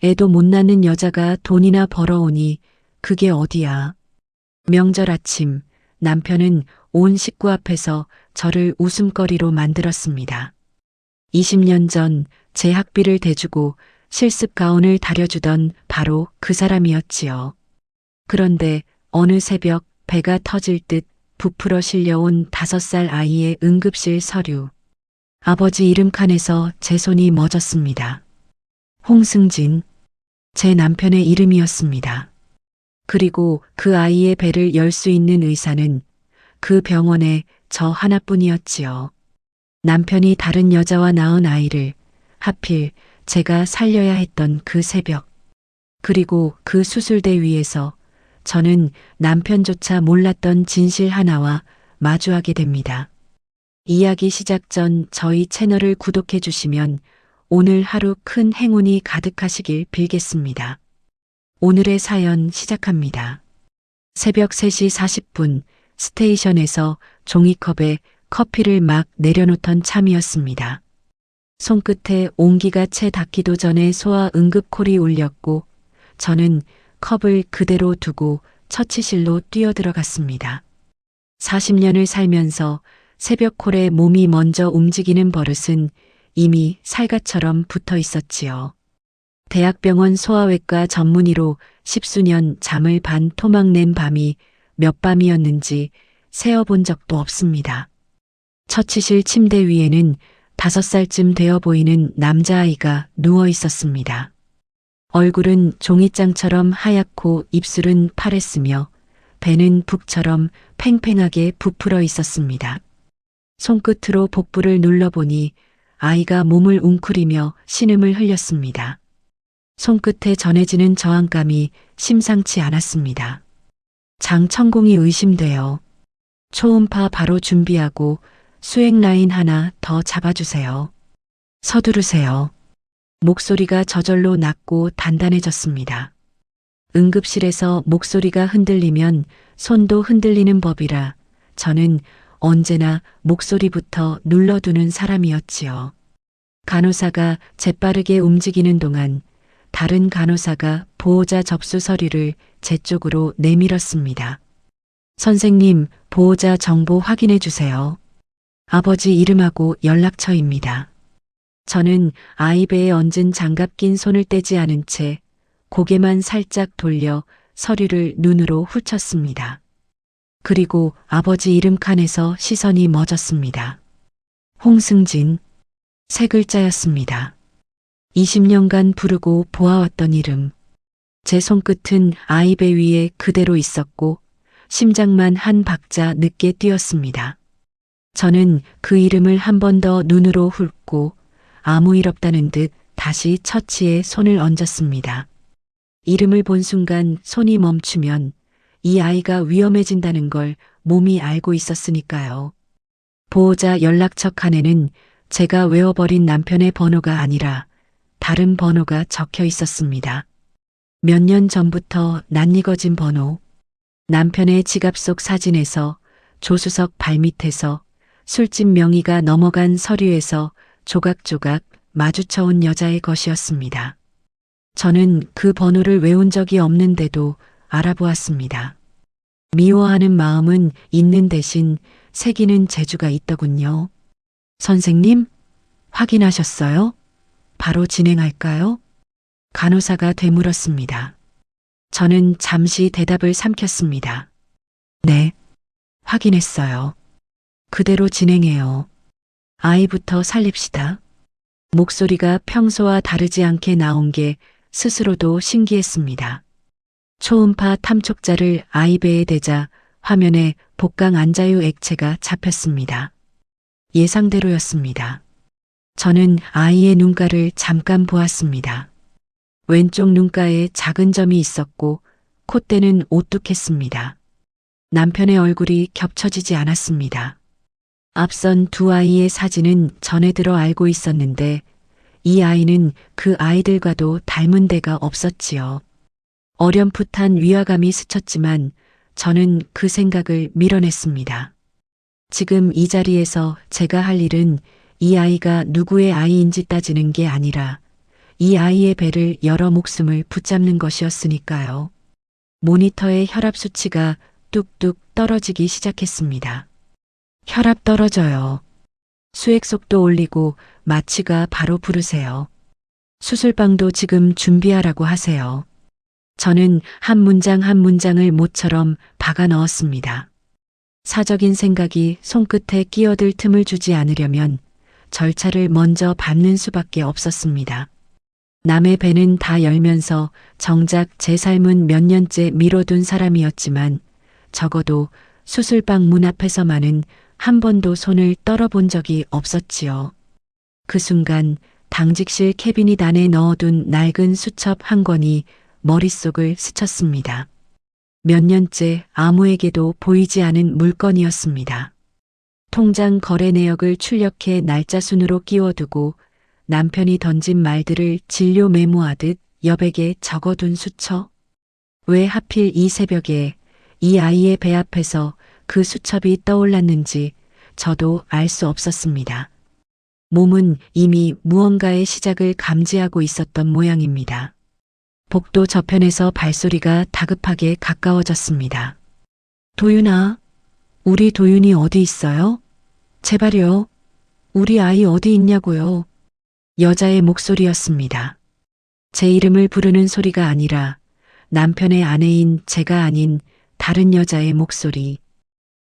애도 못 낳는 여자가 돈이나 벌어오니 그게 어디야. 명절 아침 남편은 온 식구 앞에서 저를 웃음거리로 만들었습니다. 20년 전 제 학비를 대주고 실습 가운을 다려주던 바로 그 사람이었지요. 그런데 어느 새벽 배가 터질 듯 부풀어 실려온 5살 아이의 응급실 서류. 아버지 이름 칸에서 제 손이 멎었습니다. 홍승진, 제 남편의 이름이었습니다. 그리고 그 아이의 배를 열 수 있는 의사는 그 병원에 저 하나뿐이었지요. 남편이 다른 여자와 낳은 아이를 하필 제가 살려야 했던 그 새벽. 그리고 그 수술대 위에서 저는 남편조차 몰랐던 진실 하나와 마주하게 됩니다. 이야기 시작 전 저희 채널을 구독해 주시면 오늘 하루 큰 행운이 가득하시길 빌겠습니다. 오늘의 사연 시작합니다. 새벽 3시 40분 스테이션에서 종이컵에 커피를 막 내려놓던 참이었습니다. 손끝에 온기가 채 닿기도 전에 소아 응급콜이 울렸고 저는 컵을 그대로 두고 처치실로 뛰어들어갔습니다. 40년을 살면서 새벽콜에 몸이 먼저 움직이는 버릇은 이미 살갗처럼 붙어 있었지요. 대학병원 소아외과 전문의로 10수년 잠을 반 토막 낸 밤이 몇 밤이었는지 세어본 적도 없습니다. 처치실 침대 위에는 5살쯤 되어 보이는 남자아이가 누워 있었습니다. 얼굴은 종이장처럼 하얗고 입술은 파랬으며 배는 북처럼 팽팽하게 부풀어 있었습니다. 손끝으로 복부를 눌러보니 아이가 몸을 웅크리며 신음을 흘렸습니다. 손끝에 전해지는 저항감이 심상치 않았습니다. 장천공이 의심돼요. 초음파 바로 준비하고 수액 라인 하나 더 잡아주세요. 서두르세요. 목소리가 저절로 낮고 단단해졌습니다. 응급실에서 목소리가 흔들리면 손도 흔들리는 법이라 저는 언제나 목소리부터 눌러두는 사람이었지요. 간호사가 재빠르게 움직이는 동안 다른 간호사가 보호자 접수 서류를 제 쪽으로 내밀었습니다. 선생님, 보호자 정보 확인해 주세요. 아버지 이름하고 연락처입니다. 저는 아이 배에 얹은 장갑 낀 손을 떼지 않은 채 고개만 살짝 돌려 서류를 눈으로 훑었습니다. 그리고 아버지 이름 칸에서 시선이 멎었습니다. 홍승진, 3글자였습니다. 20년간 부르고 보아왔던 이름. 제 손끝은 아이 배 위에 그대로 있었고 심장만 한 박자 늦게 뛰었습니다. 저는 그 이름을 한 번 더 눈으로 훑고 아무 일 없다는 듯 다시 처치에 손을 얹었습니다. 이름을 본 순간 손이 멈추면 이 아이가 위험해진다는 걸 몸이 알고 있었으니까요. 보호자 연락처 칸에는 제가 외워버린 남편의 번호가 아니라 다른 번호가 적혀 있었습니다. 몇 년 전부터 낯익어진 번호. 남편의 지갑 속 사진에서, 조수석 발밑에서, 술집 명의가 넘어간 서류에서 조각조각 마주쳐온 여자의 것이었습니다. 저는 그 번호를 외운 적이 없는데도 알아보았습니다. 미워하는 마음은 있는 대신 새기는 재주가 있더군요. 선생님, 확인하셨어요? 바로 진행할까요? 간호사가 되물었습니다. 저는 잠시 대답을 삼켰습니다. 네, 확인했어요. 그대로 진행해요. 아이부터 살립시다. 목소리가 평소와 다르지 않게 나온 게 스스로도 신기했습니다. 초음파 탐촉자를 아이 배에 대자 화면에 복강 안자유 액체가 잡혔습니다. 예상대로였습니다. 저는 아이의 눈가를 잠깐 보았습니다. 왼쪽 눈가에 작은 점이 있었고 콧대는 오뚝했습니다. 남편의 얼굴이 겹쳐지지 않았습니다. 앞선 두 아이의 사진은 전에 들어 알고 있었는데 이 아이는 그 아이들과도 닮은 데가 없었지요. 어렴풋한 위화감이 스쳤지만 저는 그 생각을 밀어냈습니다. 지금 이 자리에서 제가 할 일은 이 아이가 누구의 아이인지 따지는 게 아니라 이 아이의 배를 열어 목숨을 붙잡는 것이었으니까요. 모니터의 혈압 수치가 뚝뚝 떨어지기 시작했습니다. 혈압 떨어져요. 수액 속도 올리고 마취가 바로 부르세요. 수술방도 지금 준비하라고 하세요. 저는 한 문장 한 문장을 못처럼 박아 넣었습니다. 사적인 생각이 손끝에 끼어들 틈을 주지 않으려면 절차를 먼저 밟는 수밖에 없었습니다. 남의 배는 다 열면서 정작 제 삶은 몇 년째 미뤄둔 사람이었지만 적어도 수술방 문 앞에서만은 한 번도 손을 떨어본 적이 없었지요. 그 순간 당직실 캐비닛 안에 넣어둔 낡은 수첩 한 권이 머릿속을 스쳤습니다. 몇 년째 아무에게도 보이지 않은 물건이었습니다. 통장 거래 내역을 출력해 날짜 순으로 끼워두고 남편이 던진 말들을 진료 메모하듯 여백에 적어둔 수첩. 왜 하필 이 새벽에 이 아이의 배 앞에서 그 수첩이 떠올랐는지 저도 알 수 없었습니다. 몸은 이미 무언가의 시작을 감지하고 있었던 모양입니다. 복도 저편에서 발소리가 다급하게 가까워졌습니다. 도윤아, 우리 도윤이 어디 있어요? 제발요. 우리 아이 어디 있냐고요. 여자의 목소리였습니다. 제 이름을 부르는 소리가 아니라 남편의 아내인 제가 아닌 다른 여자의 목소리.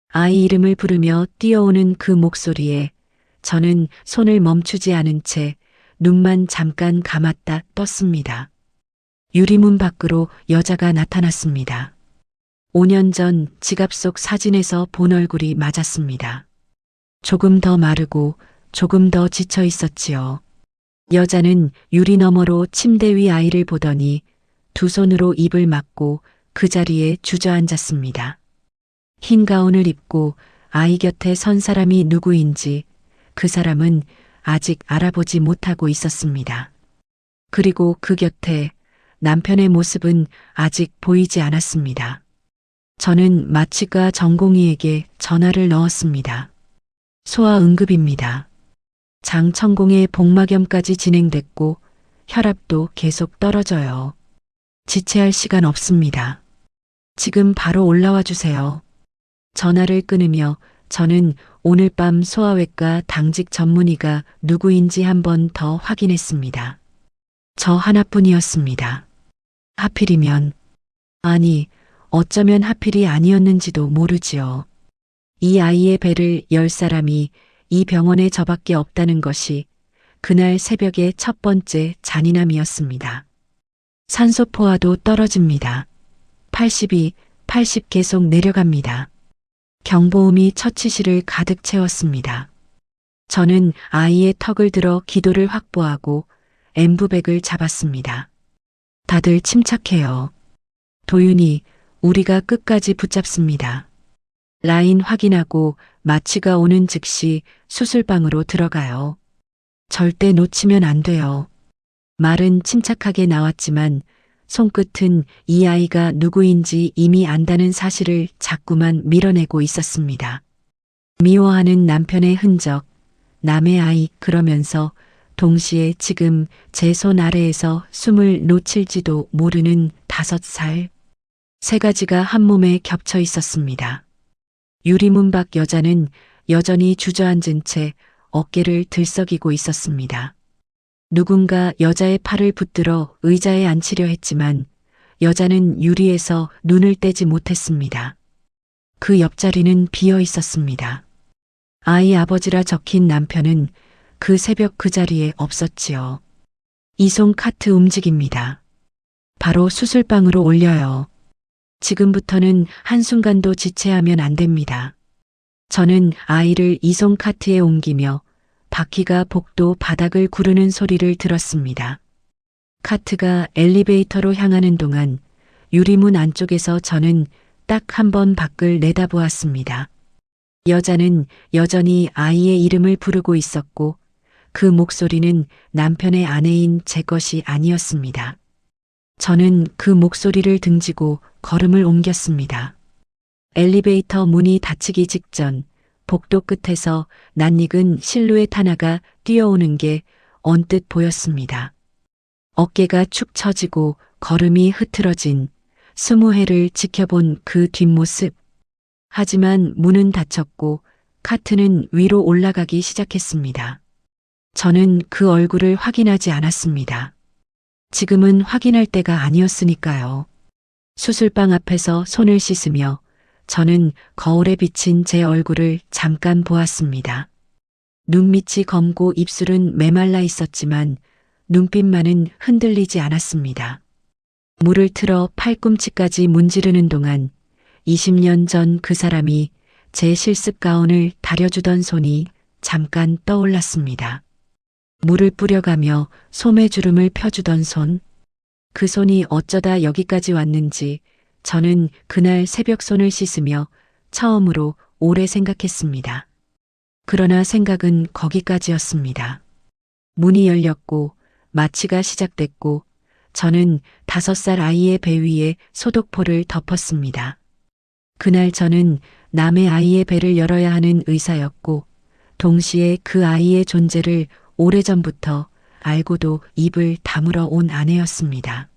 아이 이름을 부르며 뛰어오는 그 목소리에 저는 손을 멈추지 않은 채 눈만 잠깐 감았다 떴습니다. 유리문 밖으로 여자가 나타났습니다. 5년 전 지갑 속 사진에서 본 얼굴이 맞았습니다. 조금 더 마르고 조금 더 지쳐 있었지요. 여자는 유리 너머로 침대 위 아이를 보더니 두 손으로 입을 막고 그 자리에 주저앉았습니다. 흰 가운을 입고 아이 곁에 선 사람이 누구인지 그 사람은 아직 알아보지 못하고 있었습니다. 그리고 그 곁에 남편의 모습은 아직 보이지 않았습니다. 저는 마취과 전공의에게 전화를 넣었습니다. 소아응급입니다. 장천공의 복막염까지 진행됐고 혈압도 계속 떨어져요. 지체할 시간 없습니다. 지금 바로 올라와 주세요. 전화를 끊으며 저는 오늘 밤 소아외과 당직 전문의가 누구인지 한 번 더 확인했습니다. 저 하나뿐이었습니다. 하필이면, 아니, 어쩌면 하필이 아니었는지도 모르지요. 이 아이의 배를 열 사람이 이 병원에 저밖에 없다는 것이 그날 새벽의 첫 번째 잔인함이었습니다. 산소 포화도 떨어집니다. 82, 80 계속 내려갑니다. 경보음이 처치실을 가득 채웠습니다. 저는 아이의 턱을 들어 기도를 확보하고 엠브백을 잡았습니다. 다들 침착해요. 도윤이, 우리가 끝까지 붙잡습니다. 라인 확인하고 마취가 오는 즉시 수술방으로 들어가요. 절대 놓치면 안 돼요. 말은 침착하게 나왔지만 손끝은 이 아이가 누구인지 이미 안다는 사실을 자꾸만 밀어내고 있었습니다. 미워하는 남편의 흔적, 남의 아이 그러면서 동시에 지금 제 손 아래에서 숨을 놓칠지도 모르는 5살. 세 가지가 한 몸에 겹쳐 있었습니다. 유리문 밖 여자는 여전히 주저앉은 채 어깨를 들썩이고 있었습니다. 누군가 여자의 팔을 붙들어 의자에 앉히려 했지만 여자는 유리에서 눈을 떼지 못했습니다. 그 옆자리는 비어 있었습니다. 아이 아버지라 적힌 남편은 그 새벽 그 자리에 없었지요. 이송 카트 움직입니다. 바로 수술방으로 올려요. 지금부터는 한순간도 지체하면 안 됩니다. 저는 아이를 이송 카트에 옮기며 바퀴가 복도 바닥을 구르는 소리를 들었습니다. 카트가 엘리베이터로 향하는 동안 유리문 안쪽에서 저는 딱 한 번 밖을 내다보았습니다. 여자는 여전히 아이의 이름을 부르고 있었고 그 목소리는 남편의 아내인 제 것이 아니었습니다. 저는 그 목소리를 등지고 걸음을 옮겼습니다. 엘리베이터 문이 닫히기 직전 복도 끝에서 낯익은 실루엣 하나가 뛰어오는 게 언뜻 보였습니다. 어깨가 축 처지고 걸음이 흐트러진 20회를 지켜본 그 뒷모습. 하지만 문은 닫혔고 카트는 위로 올라가기 시작했습니다. 저는 그 얼굴을 확인하지 않았습니다. 지금은 확인할 때가 아니었으니까요. 수술방 앞에서 손을 씻으며 저는 거울에 비친 제 얼굴을 잠깐 보았습니다. 눈밑이 검고 입술은 메말라 있었지만 눈빛만은 흔들리지 않았습니다. 물을 틀어 팔꿈치까지 문지르는 동안 20년 전 그 사람이 제 실습 가운을 다려주던 손이 잠깐 떠올랐습니다. 물을 뿌려가며 소매주름을 펴주던 손. 그 손이 어쩌다 여기까지 왔는지 저는 그날 새벽 손을 씻으며 처음으로 오래 생각했습니다. 그러나 생각은 거기까지였습니다. 문이 열렸고 마취가 시작됐고 저는 5살 아이의 배 위에 소독포를 덮었습니다. 그날 저는 남의 아이의 배를 열어야 하는 의사였고 동시에 그 아이의 존재를 오래전부터 알고도 입을 다물어 온 아내였습니다.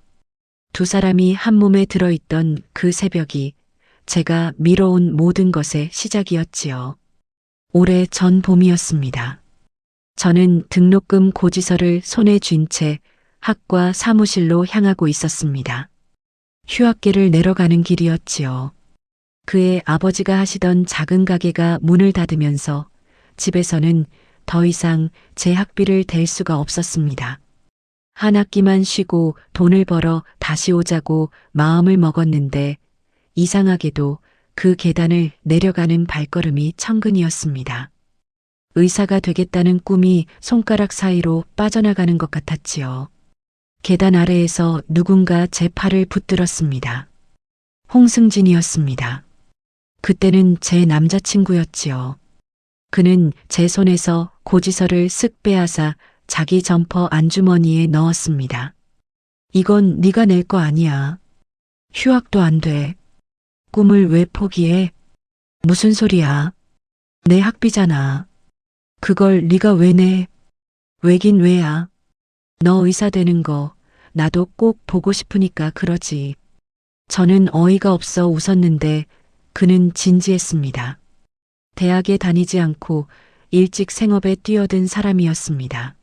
두 사람이 한 몸에 들어있던 그 새벽이 제가 미뤄온 모든 것의 시작이었지요. 오래 전 봄이었습니다. 저는 등록금 고지서를 손에 쥔 채 학과 사무실로 향하고 있었습니다. 휴학길을 내려가는 길이었지요. 그의 아버지가 하시던 작은 가게가 문을 닫으면서 집에서는 더 이상 제 학비를 댈 수가 없었습니다. 한 학기만 쉬고 돈을 벌어 다시 오자고 마음을 먹었는데 이상하게도 그 계단을 내려가는 발걸음이 천근이었습니다. 의사가 되겠다는 꿈이 손가락 사이로 빠져나가는 것 같았지요. 계단 아래에서 누군가 제 팔을 붙들었습니다. 홍승진이었습니다. 그때는 제 남자친구였지요. 그는 제 손에서 고지서를 쓱 빼앗아 자기 점퍼 안주머니에 넣었습니다. 이건 네가 낼 거 아니야. 휴학도 안 돼. 꿈을 왜 포기해? 무슨 소리야? 내 학비잖아. 그걸 네가 왜 내? 왜긴 왜야? 너 의사 되는 거 나도 꼭 보고 싶으니까 그러지. 저는 어이가 없어 웃었는데 그는 진지했습니다. 대학에 다니지 않고 일찍 생업에 뛰어든 사람이었습니다.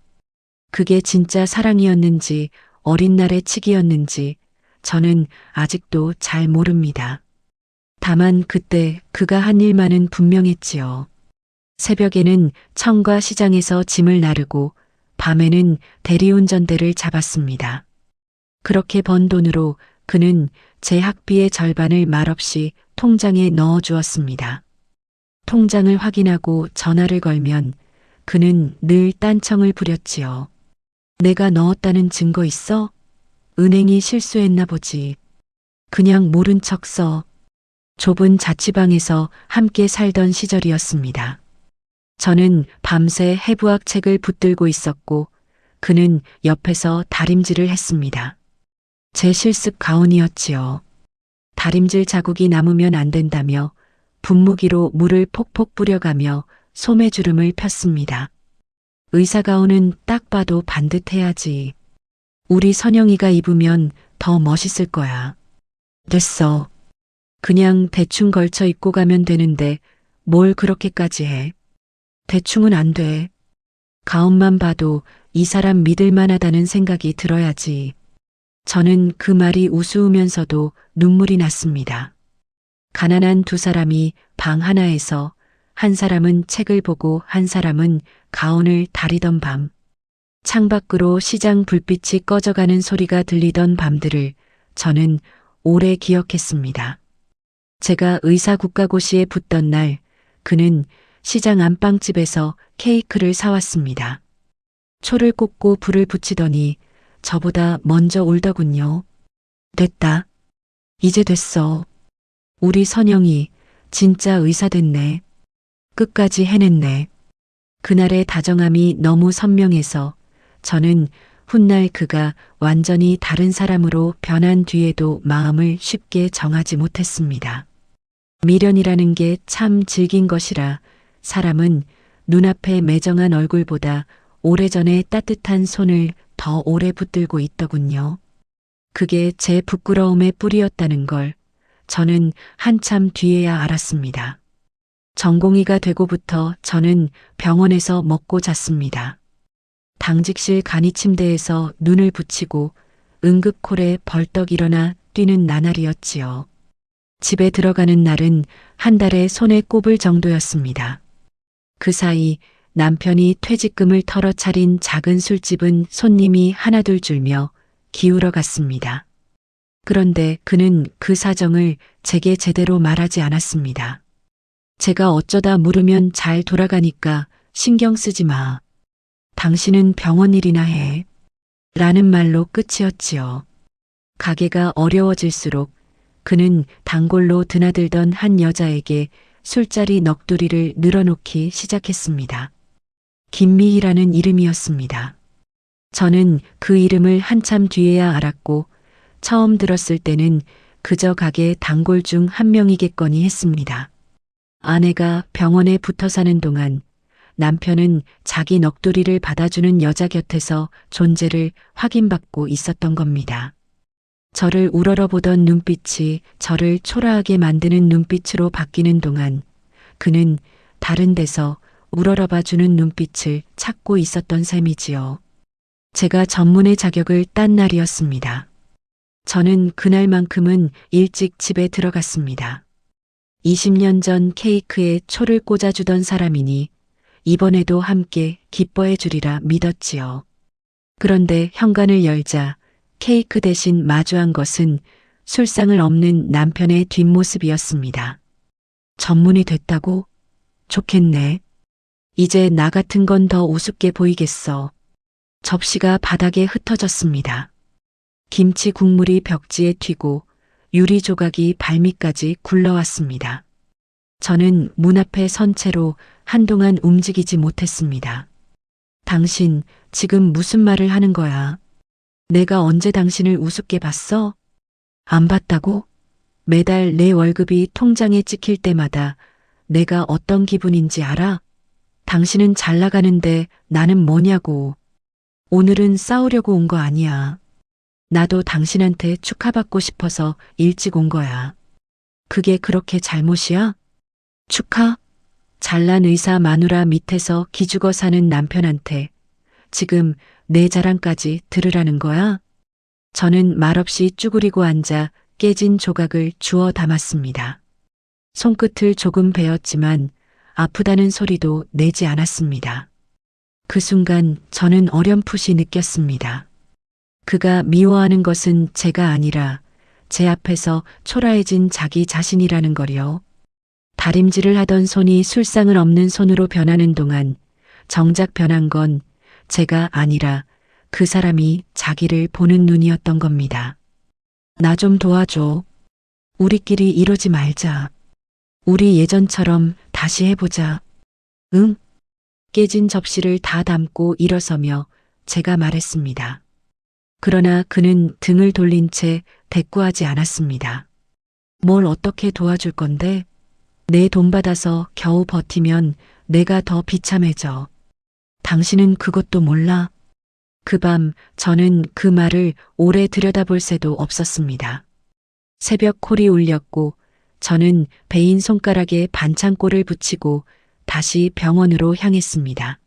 그게 진짜 사랑이었는지 어린 날의 치기였는지 저는 아직도 잘 모릅니다. 다만 그때 그가 한 일만은 분명했지요. 새벽에는 청과 시장에서 짐을 나르고 밤에는 대리운전대를 잡았습니다. 그렇게 번 돈으로 그는 제 학비의 절반을 말없이 통장에 넣어 주었습니다. 통장을 확인하고 전화를 걸면 그는 늘 딴청을 부렸지요. 내가 넣었다는 증거 있어? 은행이 실수했나 보지. 그냥 모른 척 써. 좁은 자취방에서 함께 살던 시절이었습니다. 저는 밤새 해부학 책을 붙들고 있었고 그는 옆에서 다림질을 했습니다. 제 실습 가운이었지요. 다림질 자국이 남으면 안 된다며 분무기로 물을 폭폭 뿌려가며 소매주름을 폈습니다. 의사 가운은 딱 봐도 반듯해야지. 우리 선영이가 입으면 더 멋있을 거야. 됐어. 그냥 대충 걸쳐 입고 가면 되는데 뭘 그렇게까지 해. 대충은 안 돼. 가운만 봐도 이 사람 믿을 만하다는 생각이 들어야지. 저는 그 말이 우스우면서도 눈물이 났습니다. 가난한 두 사람이 방 하나에서 한 사람은 책을 보고 한 사람은 가운을 다리던 밤. 창밖으로 시장 불빛이 꺼져가는 소리가 들리던 밤들을 저는 오래 기억했습니다. 제가 의사 국가고시에 붙던 날 그는 시장 안방집에서 케이크를 사왔습니다. 초를 꽂고 불을 붙이더니 저보다 먼저 울더군요. 됐다. 이제 됐어. 우리 선영이 진짜 의사 됐네. 끝까지 해냈네. 그날의 다정함이 너무 선명해서 저는 훗날 그가 완전히 다른 사람으로 변한 뒤에도 마음을 쉽게 정하지 못했습니다. 미련이라는 게 참 질긴 것이라 사람은 눈앞에 매정한 얼굴보다 오래전에 따뜻한 손을 더 오래 붙들고 있더군요. 그게 제 부끄러움의 뿌리였다는 걸 저는 한참 뒤에야 알았습니다. 전공의가 되고부터 저는 병원에서 먹고 잤습니다. 당직실 간이 침대에서 눈을 붙이고 응급콜에 벌떡 일어나 뛰는 나날이었지요. 집에 들어가는 날은 한 달에 손에 꼽을 정도였습니다. 그 사이 남편이 퇴직금을 털어 차린 작은 술집은 손님이 하나둘 줄며 기울어 갔습니다. 그런데 그는 그 사정을 제게 제대로 말하지 않았습니다. 제가 어쩌다 물으면 잘 돌아가니까 신경 쓰지 마. 당신은 병원 일이나 해. 라는 말로 끝이었지요. 가게가 어려워질수록 그는 단골로 드나들던 한 여자에게 술자리 넋두리를 늘어놓기 시작했습니다. 김미희라는 이름이었습니다. 저는 그 이름을 한참 뒤에야 알았고 처음 들었을 때는 그저 가게 단골 중 한 명이겠거니 했습니다. 아내가 병원에 붙어 사는 동안 남편은 자기 넋두리를 받아주는 여자 곁에서 존재를 확인받고 있었던 겁니다. 저를 우러러보던 눈빛이 저를 초라하게 만드는 눈빛으로 바뀌는 동안 그는 다른 데서 우러러봐주는 눈빛을 찾고 있었던 셈이지요. 제가 전문의 자격을 딴 날이었습니다. 저는 그날만큼은 일찍 집에 들어갔습니다. 20년 전 케이크에 초를 꽂아주던 사람이니 이번에도 함께 기뻐해 주리라 믿었지요. 그런데 현관을 열자 케이크 대신 마주한 것은 술상을 없는 남편의 뒷모습이었습니다. 전문이 됐다고? 좋겠네. 이제 나 같은 건 더 우습게 보이겠어. 접시가 바닥에 흩어졌습니다. 김치 국물이 벽지에 튀고 유리 조각이 발밑까지 굴러왔습니다. 저는 문 앞에 선 채로 한동안 움직이지 못했습니다. 당신 지금 무슨 말을 하는 거야? 내가 언제 당신을 우습게 봤어? 안 봤다고? 매달 내 월급이 통장에 찍힐 때마다 내가 어떤 기분인지 알아? 당신은 잘 나가는데 나는 뭐냐고. 오늘은 싸우려고 온 거 아니야. 나도 당신한테 축하받고 싶어서 일찍 온 거야. 그게 그렇게 잘못이야? 축하? 잘난 의사 마누라 밑에서 기죽어 사는 남편한테 지금 내 자랑까지 들으라는 거야? 저는 말없이 쭈그리고 앉아 깨진 조각을 주워 담았습니다. 손끝을 조금 베었지만 아프다는 소리도 내지 않았습니다. 그 순간 저는 어렴풋이 느꼈습니다. 그가 미워하는 것은 제가 아니라 제 앞에서 초라해진 자기 자신이라는 거요. 다림질을 하던 손이 술상을 없는 손으로 변하는 동안 정작 변한 건 제가 아니라 그 사람이 자기를 보는 눈이었던 겁니다. 나 좀 도와줘. 우리끼리 이러지 말자. 우리 예전처럼 다시 해보자. 응? 깨진 접시를 다 담고 일어서며 제가 말했습니다. 그러나 그는 등을 돌린 채 대꾸하지 않았습니다. 뭘 어떻게 도와줄 건데? 내 돈 받아서 겨우 버티면 내가 더 비참해져. 당신은 그것도 몰라? 그 밤 저는 그 말을 오래 들여다볼 새도 없었습니다. 새벽 콜이 울렸고 저는 베인 손가락에 반창고를 붙이고 다시 병원으로 향했습니다.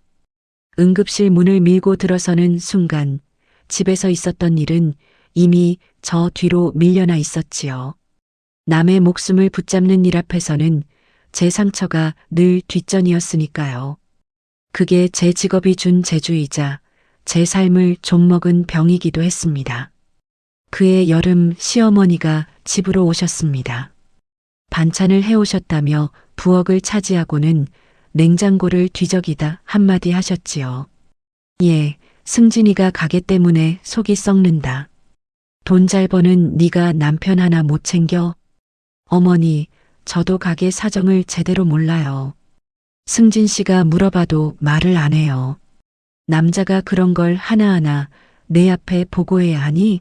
응급실 문을 밀고 들어서는 순간 집에서 있었던 일은 이미 저 뒤로 밀려나 있었지요. 남의 목숨을 붙잡는 일 앞에서는 제 상처가 늘 뒷전이었으니까요. 그게 제 직업이 준 재주이자 제 삶을 좀먹은 병이기도 했습니다. 그해 여름 시어머니가 집으로 오셨습니다. 반찬을 해오셨다며 부엌을 차지하고는 냉장고를 뒤적이다 한마디 하셨지요. 예, 승진이가 가게 때문에 속이 썩는다. 돈 잘 버는 네가 남편 하나 못 챙겨? 어머니, 저도 가게 사정을 제대로 몰라요. 승진 씨가 물어봐도 말을 안 해요. 남자가 그런 걸 하나하나 내 앞에 보고해야 하니?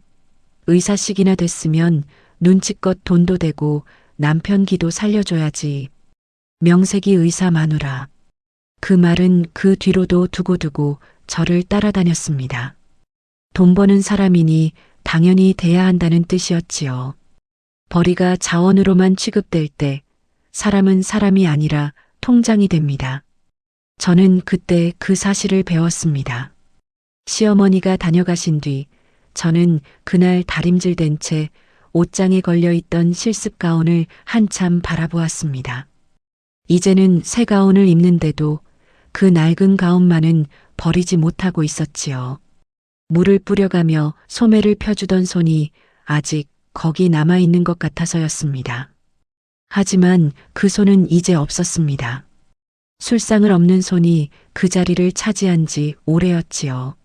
의사식이나 됐으면 눈치껏 돈도 되고 남편 기도 살려줘야지. 명색이 의사 마누라. 그 말은 그 뒤로도 두고두고 저를 따라다녔습니다. 돈 버는 사람이니 당연히 돼야 한다는 뜻이었지요. 벌이가 자원으로만 취급될 때 사람은 사람이 아니라 통장이 됩니다. 저는 그때 그 사실을 배웠습니다. 시어머니가 다녀가신 뒤 저는 그날 다림질된 채 옷장에 걸려있던 실습 가운을 한참 바라보았습니다. 이제는 새 가운을 입는데도 그 낡은 가운만은 버리지 못하고 있었지요. 물을 뿌려가며 소매를 펴주던 손이 아직 거기 남아있는 것 같아서였습니다. 하지만 그 손은 이제 없었습니다. 술상을 없는 손이 그 자리를 차지한 지 오래였지요.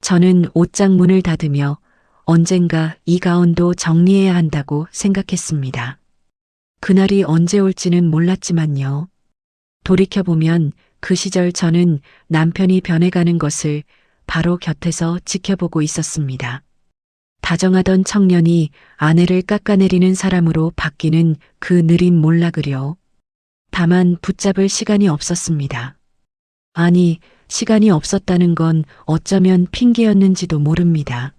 저는 옷장 문을 닫으며 언젠가 이 가운도 정리해야 한다고 생각했습니다. 그날이 언제 올지는 몰랐지만요. 돌이켜보면 그 시절 저는 남편이 변해가는 것을 바로 곁에서 지켜보고 있었습니다. 다정하던 청년이 아내를 깎아내리는 사람으로 바뀌는 그 느린 몰락을요. 다만 붙잡을 시간이 없었습니다. 아니, 시간이 없었다는 건 어쩌면 핑계였는지도 모릅니다.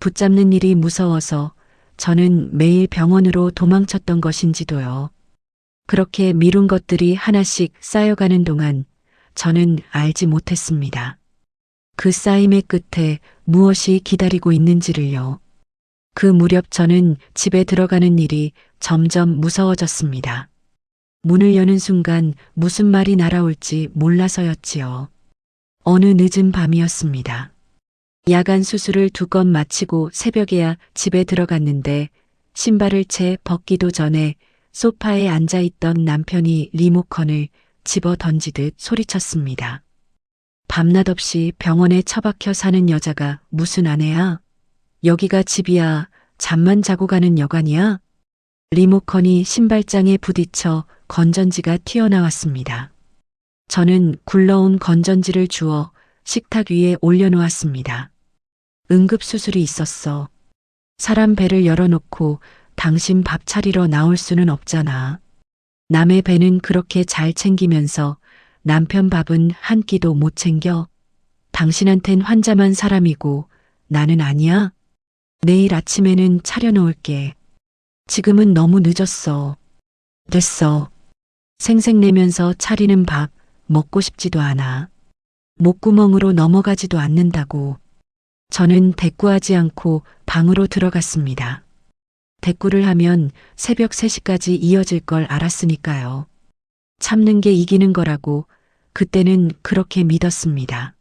붙잡는 일이 무서워서 저는 매일 병원으로 도망쳤던 것인지도요. 그렇게 미룬 것들이 하나씩 쌓여가는 동안 저는 알지 못했습니다. 그 쌓임의 끝에 무엇이 기다리고 있는지를요. 그 무렵 저는 집에 들어가는 일이 점점 무서워졌습니다. 문을 여는 순간 무슨 말이 날아올지 몰라서였지요. 어느 늦은 밤이었습니다. 야간 수술을 2건 마치고 새벽에야 집에 들어갔는데 신발을 채 벗기도 전에 소파에 앉아있던 남편이 리모컨을 집어 던지듯 소리쳤습니다. 밤낮 없이 병원에 처박혀 사는 여자가 무슨 아내야? 여기가 집이야? 잠만 자고 가는 여관이야? 리모컨이 신발장에 부딪혀 건전지가 튀어나왔습니다. 저는 굴러온 건전지를 주워 식탁 위에 올려놓았습니다. 응급수술이 있었어. 사람 배를 열어놓고 당신 밥 차리러 나올 수는 없잖아. 남의 배는 그렇게 잘 챙기면서 남편 밥은 한 끼도 못 챙겨. 당신한텐 환자만 사람이고 나는 아니야. 내일 아침에는 차려놓을게. 지금은 너무 늦었어. 됐어. 생색내면서 차리는 밥 먹고 싶지도 않아. 목구멍으로 넘어가지도 않는다고. 저는 대꾸하지 않고 방으로 들어갔습니다. 대꾸를 하면 새벽 3시까지 이어질 걸 알았으니까요. 참는 게 이기는 거라고 그때는 그렇게 믿었습니다.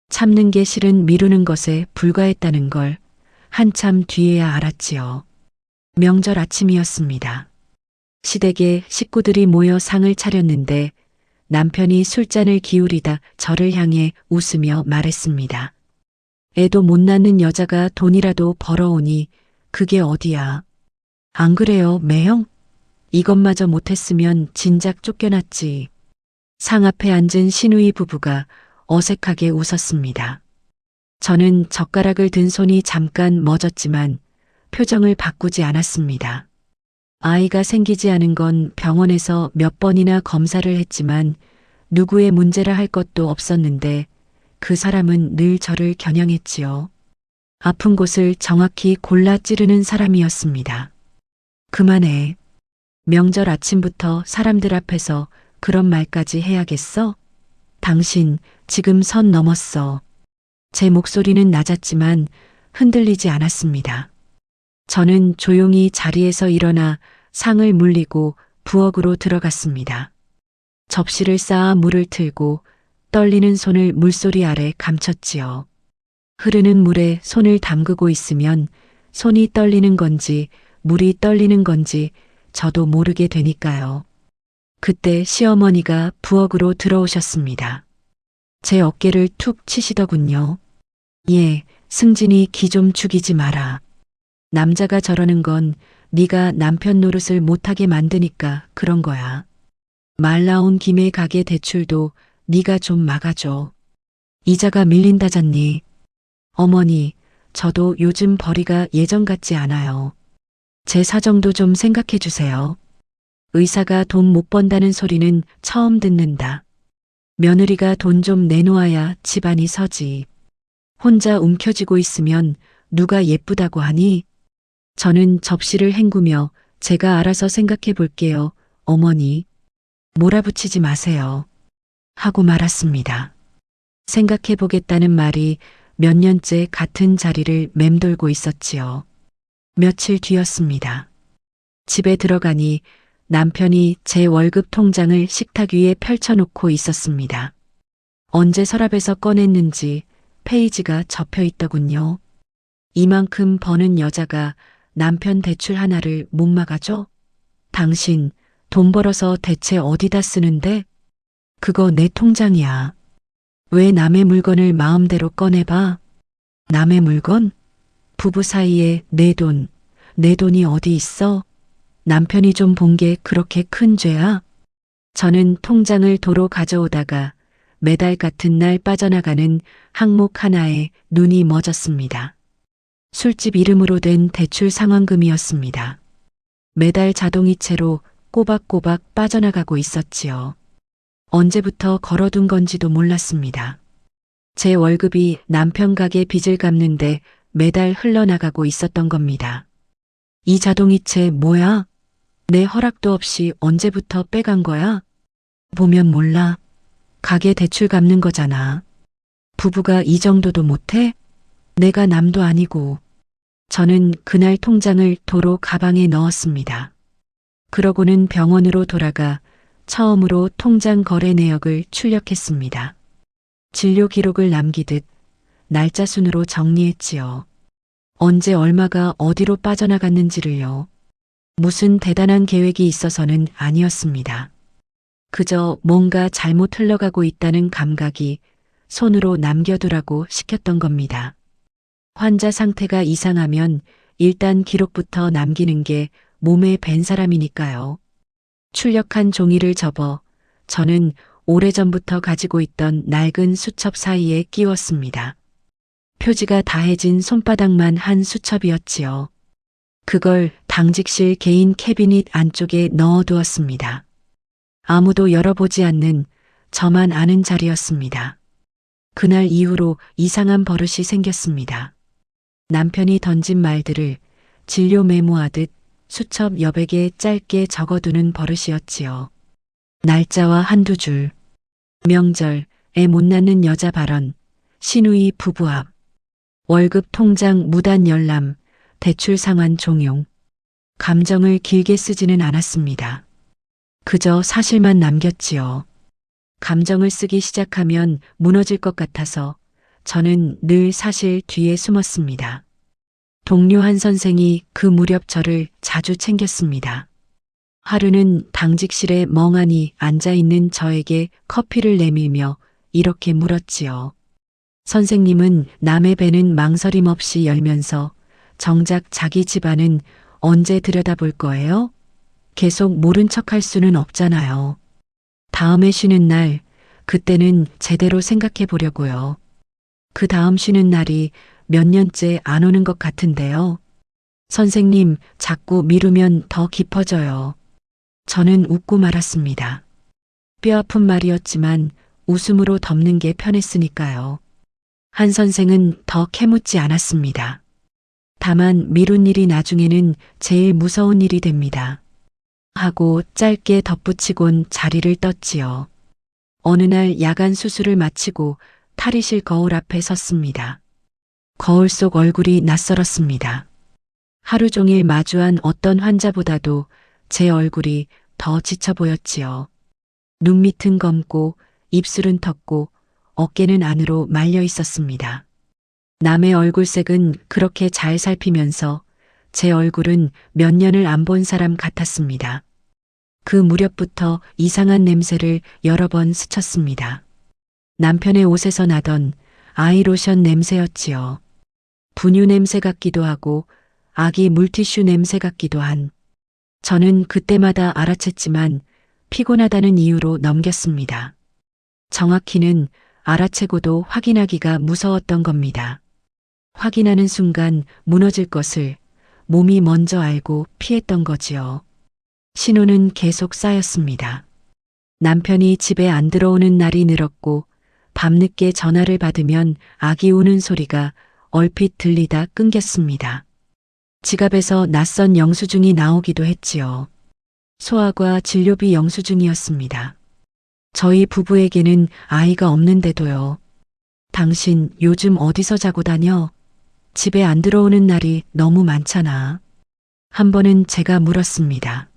참는 게 실은 미루는 것에 불과했다는 걸 한참 뒤에야 알았지요. 명절 아침이었습니다. 시댁에 식구들이 모여 상을 차렸는데 남편이 술잔을 기울이다 저를 향해 웃으며 말했습니다. 애도 못 낳는 여자가 돈이라도 벌어오니 그게 어디야. 안 그래요, 매형? 이것마저 못했으면 진작 쫓겨났지. 상 앞에 앉은 시누이 부부가 어색하게 웃었습니다. 저는 젓가락을 든 손이 잠깐 멎었지만 표정을 바꾸지 않았습니다. 아이가 생기지 않은 건 병원에서 몇 번이나 검사를 했지만 누구의 문제라 할 것도 없었는데 그 사람은 늘 저를 겨냥했지요. 아픈 곳을 정확히 골라 찌르는 사람이었습니다. 그만해. 명절 아침부터 사람들 앞에서 그런 말까지 해야겠어? 당신 지금 선 넘었어. 제 목소리는 낮았지만 흔들리지 않았습니다. 저는 조용히 자리에서 일어나 상을 물리고 부엌으로 들어갔습니다. 접시를 쌓아 물을 틀고 떨리는 손을 물소리 아래 감췄지요. 흐르는 물에 손을 담그고 있으면 손이 떨리는 건지 물이 떨리는 건지 저도 모르게 되니까요. 그때 시어머니가 부엌으로 들어오셨습니다. 제 어깨를 툭 치시더군요. 예, 승진이 기 좀 죽이지 마라. 남자가 저러는 건 네가 남편 노릇을 못하게 만드니까 그런 거야. 말 나온 김에 가게 대출도 네가 좀 막아줘. 이자가 밀린다잖니. 어머니, 저도 요즘 벌이가 예전 같지 않아요. 제 사정도 좀 생각해 주세요. 의사가 돈 못 번다는 소리는 처음 듣는다. 며느리가 돈 좀 내놓아야 집안이 서지. 혼자 움켜쥐고 있으면 누가 예쁘다고 하니? 저는 접시를 헹구며 제가 알아서 생각해 볼게요, 어머니. 몰아붙이지 마세요. 하고 말았습니다. 생각해 보겠다는 말이 몇 년째 같은 자리를 맴돌고 있었지요. 며칠 뒤였습니다. 집에 들어가니 남편이 제 월급 통장을 식탁 위에 펼쳐놓고 있었습니다. 언제 서랍에서 꺼냈는지 페이지가 접혀 있더군요. 이만큼 버는 여자가 남편 대출 하나를 못 막아줘? 당신 돈 벌어서 대체 어디다 쓰는데? 그거 내 통장이야. 왜 남의 물건을 마음대로 꺼내봐? 남의 물건? 부부 사이에 내 돈이 어디 있어? 남편이 좀 본 게 그렇게 큰 죄야? 저는 통장을 도로 가져오다가 매달 같은 날 빠져나가는 항목 하나에 눈이 멎었습니다. 술집 이름으로 된 대출 상환금이었습니다. 매달 자동이체로 꼬박꼬박 빠져나가고 있었지요. 언제부터 걸어둔 건지도 몰랐습니다. 제 월급이 남편 가게 빚을 갚는데 매달 흘러나가고 있었던 겁니다. 이 자동이체 뭐야? 내 허락도 없이 언제부터 빼간 거야? 보면 몰라. 가게 대출 갚는 거잖아. 부부가 이 정도도 못해? 내가 남도 아니고. 저는 그날 통장을 도로 가방에 넣었습니다. 그러고는 병원으로 돌아가 처음으로 통장 거래 내역을 출력했습니다. 진료 기록을 남기듯 날짜 순으로 정리했지요. 언제 얼마가 어디로 빠져나갔는지를요. 무슨 대단한 계획이 있어서는 아니었습니다. 그저 뭔가 잘못 흘러가고 있다는 감각이 손으로 남겨두라고 시켰던 겁니다. 환자 상태가 이상하면 일단 기록부터 남기는 게 몸에 밴 사람이니까요. 출력한 종이를 접어 저는 오래전부터 가지고 있던 낡은 수첩 사이에 끼웠습니다. 표지가 다해진 손바닥만 한 수첩이었지요. 그걸 당직실 개인 캐비닛 안쪽에 넣어두었습니다. 아무도 열어보지 않는 저만 아는 자리였습니다. 그날 이후로 이상한 버릇이 생겼습니다. 남편이 던진 말들을 진료 메모하듯 수첩 여백에 짧게 적어두는 버릇이었지요. 날짜와 한두 줄, 명절, 애 못 낳는 여자 발언, 시누이 부부 앞, 월급 통장 무단 열람, 대출 상환 종용. 감정을 길게 쓰지는 않았습니다. 그저 사실만 남겼지요. 감정을 쓰기 시작하면 무너질 것 같아서 저는 늘 사실 뒤에 숨었습니다. 동료 한 선생이 그 무렵 저를 자주 챙겼습니다. 하루는 당직실에 멍하니 앉아있는 저에게 커피를 내밀며 이렇게 물었지요. 선생님은 남의 배는 망설임 없이 열면서 정작 자기 집안은 언제 들여다볼 거예요? 계속 모른 척할 수는 없잖아요. 다음에 쉬는 날, 그때는 제대로 생각해 보려고요. 그 다음 쉬는 날이 몇 년째 안 오는 것 같은데요. 선생님, 자꾸 미루면 더 깊어져요. 저는 웃고 말았습니다. 뼈아픈 말이었지만 웃음으로 덮는 게 편했으니까요. 한 선생은 더 캐묻지 않았습니다. 다만 미룬 일이 나중에는 제일 무서운 일이 됩니다. 하고 짧게 덧붙이곤 자리를 떴지요. 어느 날 야간 수술을 마치고 탈의실 거울 앞에 섰습니다. 거울 속 얼굴이 낯설었습니다. 하루 종일 마주한 어떤 환자보다도 제 얼굴이 더 지쳐 보였지요. 눈밑은 검고 입술은 텄고 어깨는 안으로 말려 있었습니다. 남의 얼굴색은 그렇게 잘 살피면서 제 얼굴은 몇 년을 안 본 사람 같았습니다. 그 무렵부터 이상한 냄새를 여러 번 스쳤습니다. 남편의 옷에서 나던 아이로션 냄새였지요. 분유 냄새 같기도 하고 아기 물티슈 냄새 같기도 한. 저는 그때마다 알아챘지만 피곤하다는 이유로 넘겼습니다. 정확히는 알아채고도 확인하기가 무서웠던 겁니다. 확인하는 순간 무너질 것을 몸이 먼저 알고 피했던 거지요. 신호는 계속 쌓였습니다. 남편이 집에 안 들어오는 날이 늘었고 밤늦게 전화를 받으면 아기 우는 소리가 얼핏 들리다 끊겼습니다. 지갑에서 낯선 영수증이 나오기도 했지요. 소아과 진료비 영수증이었습니다. 저희 부부에게는 아이가 없는데도요. 당신 요즘 어디서 자고 다녀? 집에 안 들어오는 날이 너무 많잖아. 한 번은 제가 물었습니다.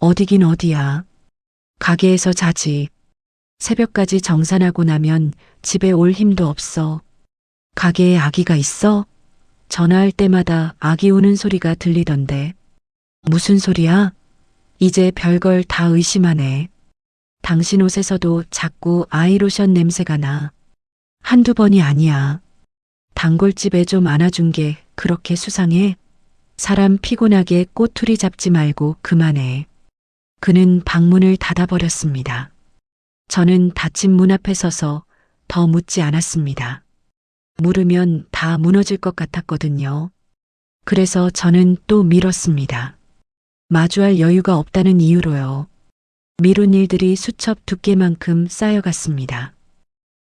어디긴 어디야. 가게에서 자지. 새벽까지 정산하고 나면 집에 올 힘도 없어. 가게에 아기가 있어? 전화할 때마다 아기 우는 소리가 들리던데. 무슨 소리야? 이제 별걸 다 의심하네. 당신 옷에서도 자꾸 아이로션 냄새가 나. 한두 번이 아니야. 단골집에 좀 안아준 게 그렇게 수상해? 사람 피곤하게 꼬투리 잡지 말고 그만해. 그는 방문을 닫아버렸습니다. 저는 닫힌 문 앞에 서서 더 묻지 않았습니다. 물으면 다 무너질 것 같았거든요. 그래서 저는 또 미뤘습니다. 마주할 여유가 없다는 이유로요. 미룬 일들이 수첩 두께만큼 쌓여갔습니다.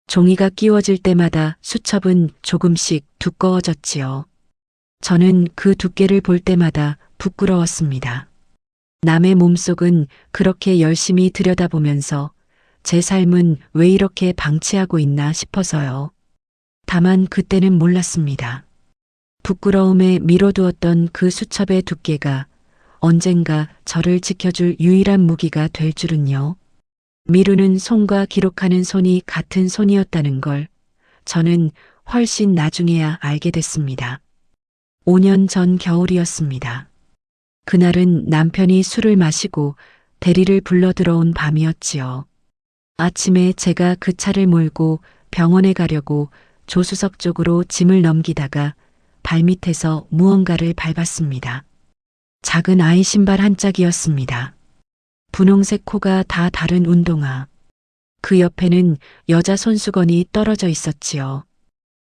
종이가 끼워질 때마다 수첩은 조금씩 두꺼워졌지요. 저는 그 두께를 볼 때마다 부끄러웠습니다. 남의 몸속은 그렇게 열심히 들여다보면서 제 삶은 왜 이렇게 방치하고 있나 싶어서요. 다만 그때는 몰랐습니다. 부끄러움에 미뤄두었던 그 수첩의 두께가 언젠가 저를 지켜줄 유일한 무기가 될 줄은요. 미루는 손과 기록하는 손이 같은 손이었다는 걸 저는 훨씬 나중에야 알게 됐습니다. 5년 전 겨울이었습니다. 그날은 남편이 술을 마시고 대리를 불러 들어온 밤이었지요. 아침에 제가 그 차를 몰고 병원에 가려고 조수석 쪽으로 짐을 넘기다가 발밑에서 무언가를 밟았습니다. 작은 아이 신발 한 짝이었습니다. 분홍색 코가 다 다른 운동화. 그 옆에는 여자 손수건이 떨어져 있었지요.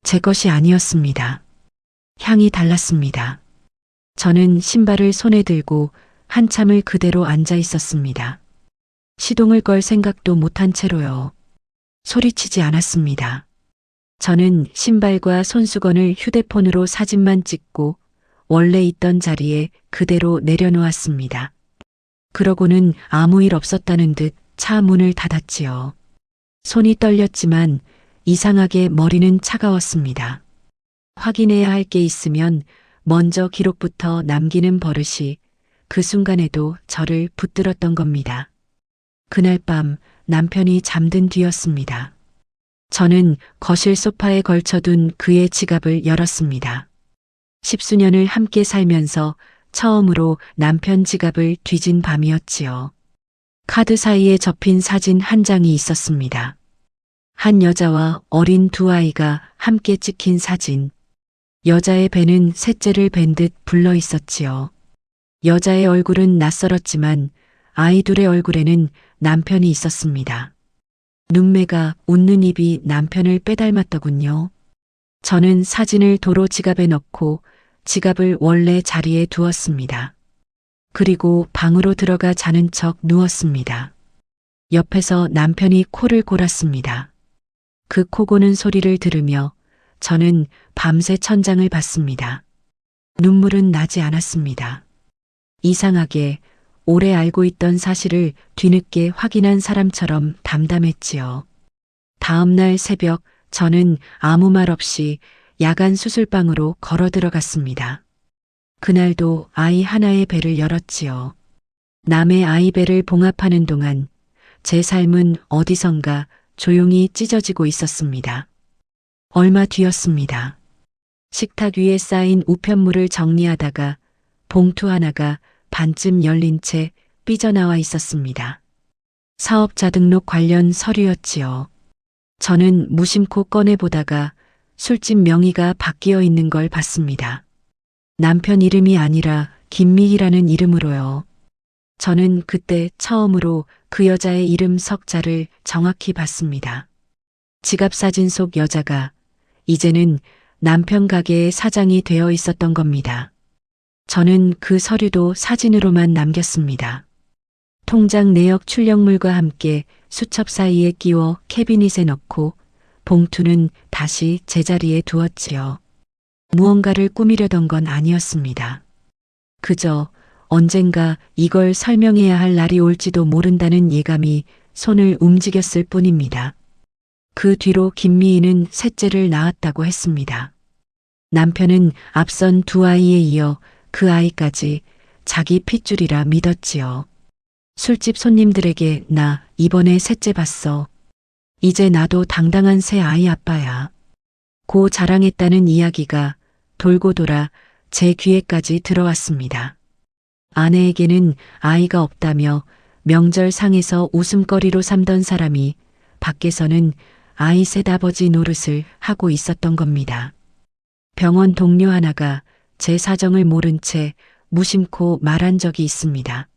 제 것이 아니었습니다. 향이 달랐습니다. 저는 신발을 손에 들고 한참을 그대로 앉아 있었습니다. 시동을 걸 생각도 못한 채로요. 소리치지 않았습니다. 저는 신발과 손수건을 휴대폰으로 사진만 찍고 원래 있던 자리에 그대로 내려놓았습니다. 그러고는 아무 일 없었다는 듯 차 문을 닫았지요. 손이 떨렸지만 이상하게 머리는 차가웠습니다. 확인해야 할 게 있으면 먼저 기록부터 남기는 버릇이 그 순간에도 저를 붙들었던 겁니다. 그날 밤 남편이 잠든 뒤였습니다. 저는 거실 소파에 걸쳐둔 그의 지갑을 열었습니다. 10수년을 함께 살면서 처음으로 남편 지갑을 뒤진 밤이었지요. 카드 사이에 접힌 사진 한 장이 있었습니다. 한 여자와 어린 두 아이가 함께 찍힌 사진. 여자의 배는 셋째를 벤 듯 불러 있었지요. 여자의 얼굴은 낯설었지만 아이 둘의 얼굴에는 남편이 있었습니다. 눈매가 웃는 입이 남편을 빼닮았더군요. 저는 사진을 도로 지갑에 넣고 지갑을 원래 자리에 두었습니다. 그리고 방으로 들어가 자는 척 누웠습니다. 옆에서 남편이 코를 골았습니다. 그 코 고는 소리를 들으며 저는 밤새 천장을 봤습니다. 눈물은 나지 않았습니다. 이상하게 오래 알고 있던 사실을 뒤늦게 확인한 사람처럼 담담했지요. 다음 날 새벽 저는 아무 말 없이 야간 수술방으로 걸어 들어갔습니다. 그날도 아이 하나의 배를 열었지요. 남의 아이 배를 봉합하는 동안 제 삶은 어디선가 조용히 찢어지고 있었습니다. 얼마 뒤였습니다. 식탁 위에 쌓인 우편물을 정리하다가 봉투 하나가 반쯤 열린 채 삐져나와 있었습니다. 사업자 등록 관련 서류였지요. 저는 무심코 꺼내보다가 술집 명의가 바뀌어 있는 걸 봤습니다. 남편 이름이 아니라 김미희라는 이름으로요. 저는 그때 처음으로 그 여자의 이름 석자를 정확히 봤습니다. 지갑 사진 속 여자가 이제는 남편 가게의 사장이 되어 있었던 겁니다. 저는 그 서류도 사진으로만 남겼습니다. 통장 내역 출력물과 함께 수첩 사이에 끼워 캐비닛에 넣고 봉투는 다시 제자리에 두었지요. 무언가를 꾸미려던 건 아니었습니다. 그저 언젠가 이걸 설명해야 할 날이 올지도 모른다는 예감이 손을 움직였을 뿐입니다. 그 뒤로 김미희는 셋째를 낳았다고 했습니다. 남편은 앞선 두 아이에 이어 그 아이까지 자기 핏줄이라 믿었지요. 술집 손님들에게 나 이번에 셋째 봤어. 이제 나도 당당한 새 아이 아빠야. 고 자랑했다는 이야기가 돌고 돌아 제 귀에까지 들어왔습니다. 아내에게는 아이가 없다며 명절상에서 웃음거리로 삼던 사람이 밖에서는 아이 셋 아버지 노릇을 하고 있었던 겁니다. 병원 동료 하나가 제 사정을 모른 채 무심코 말한 적이 있습니다.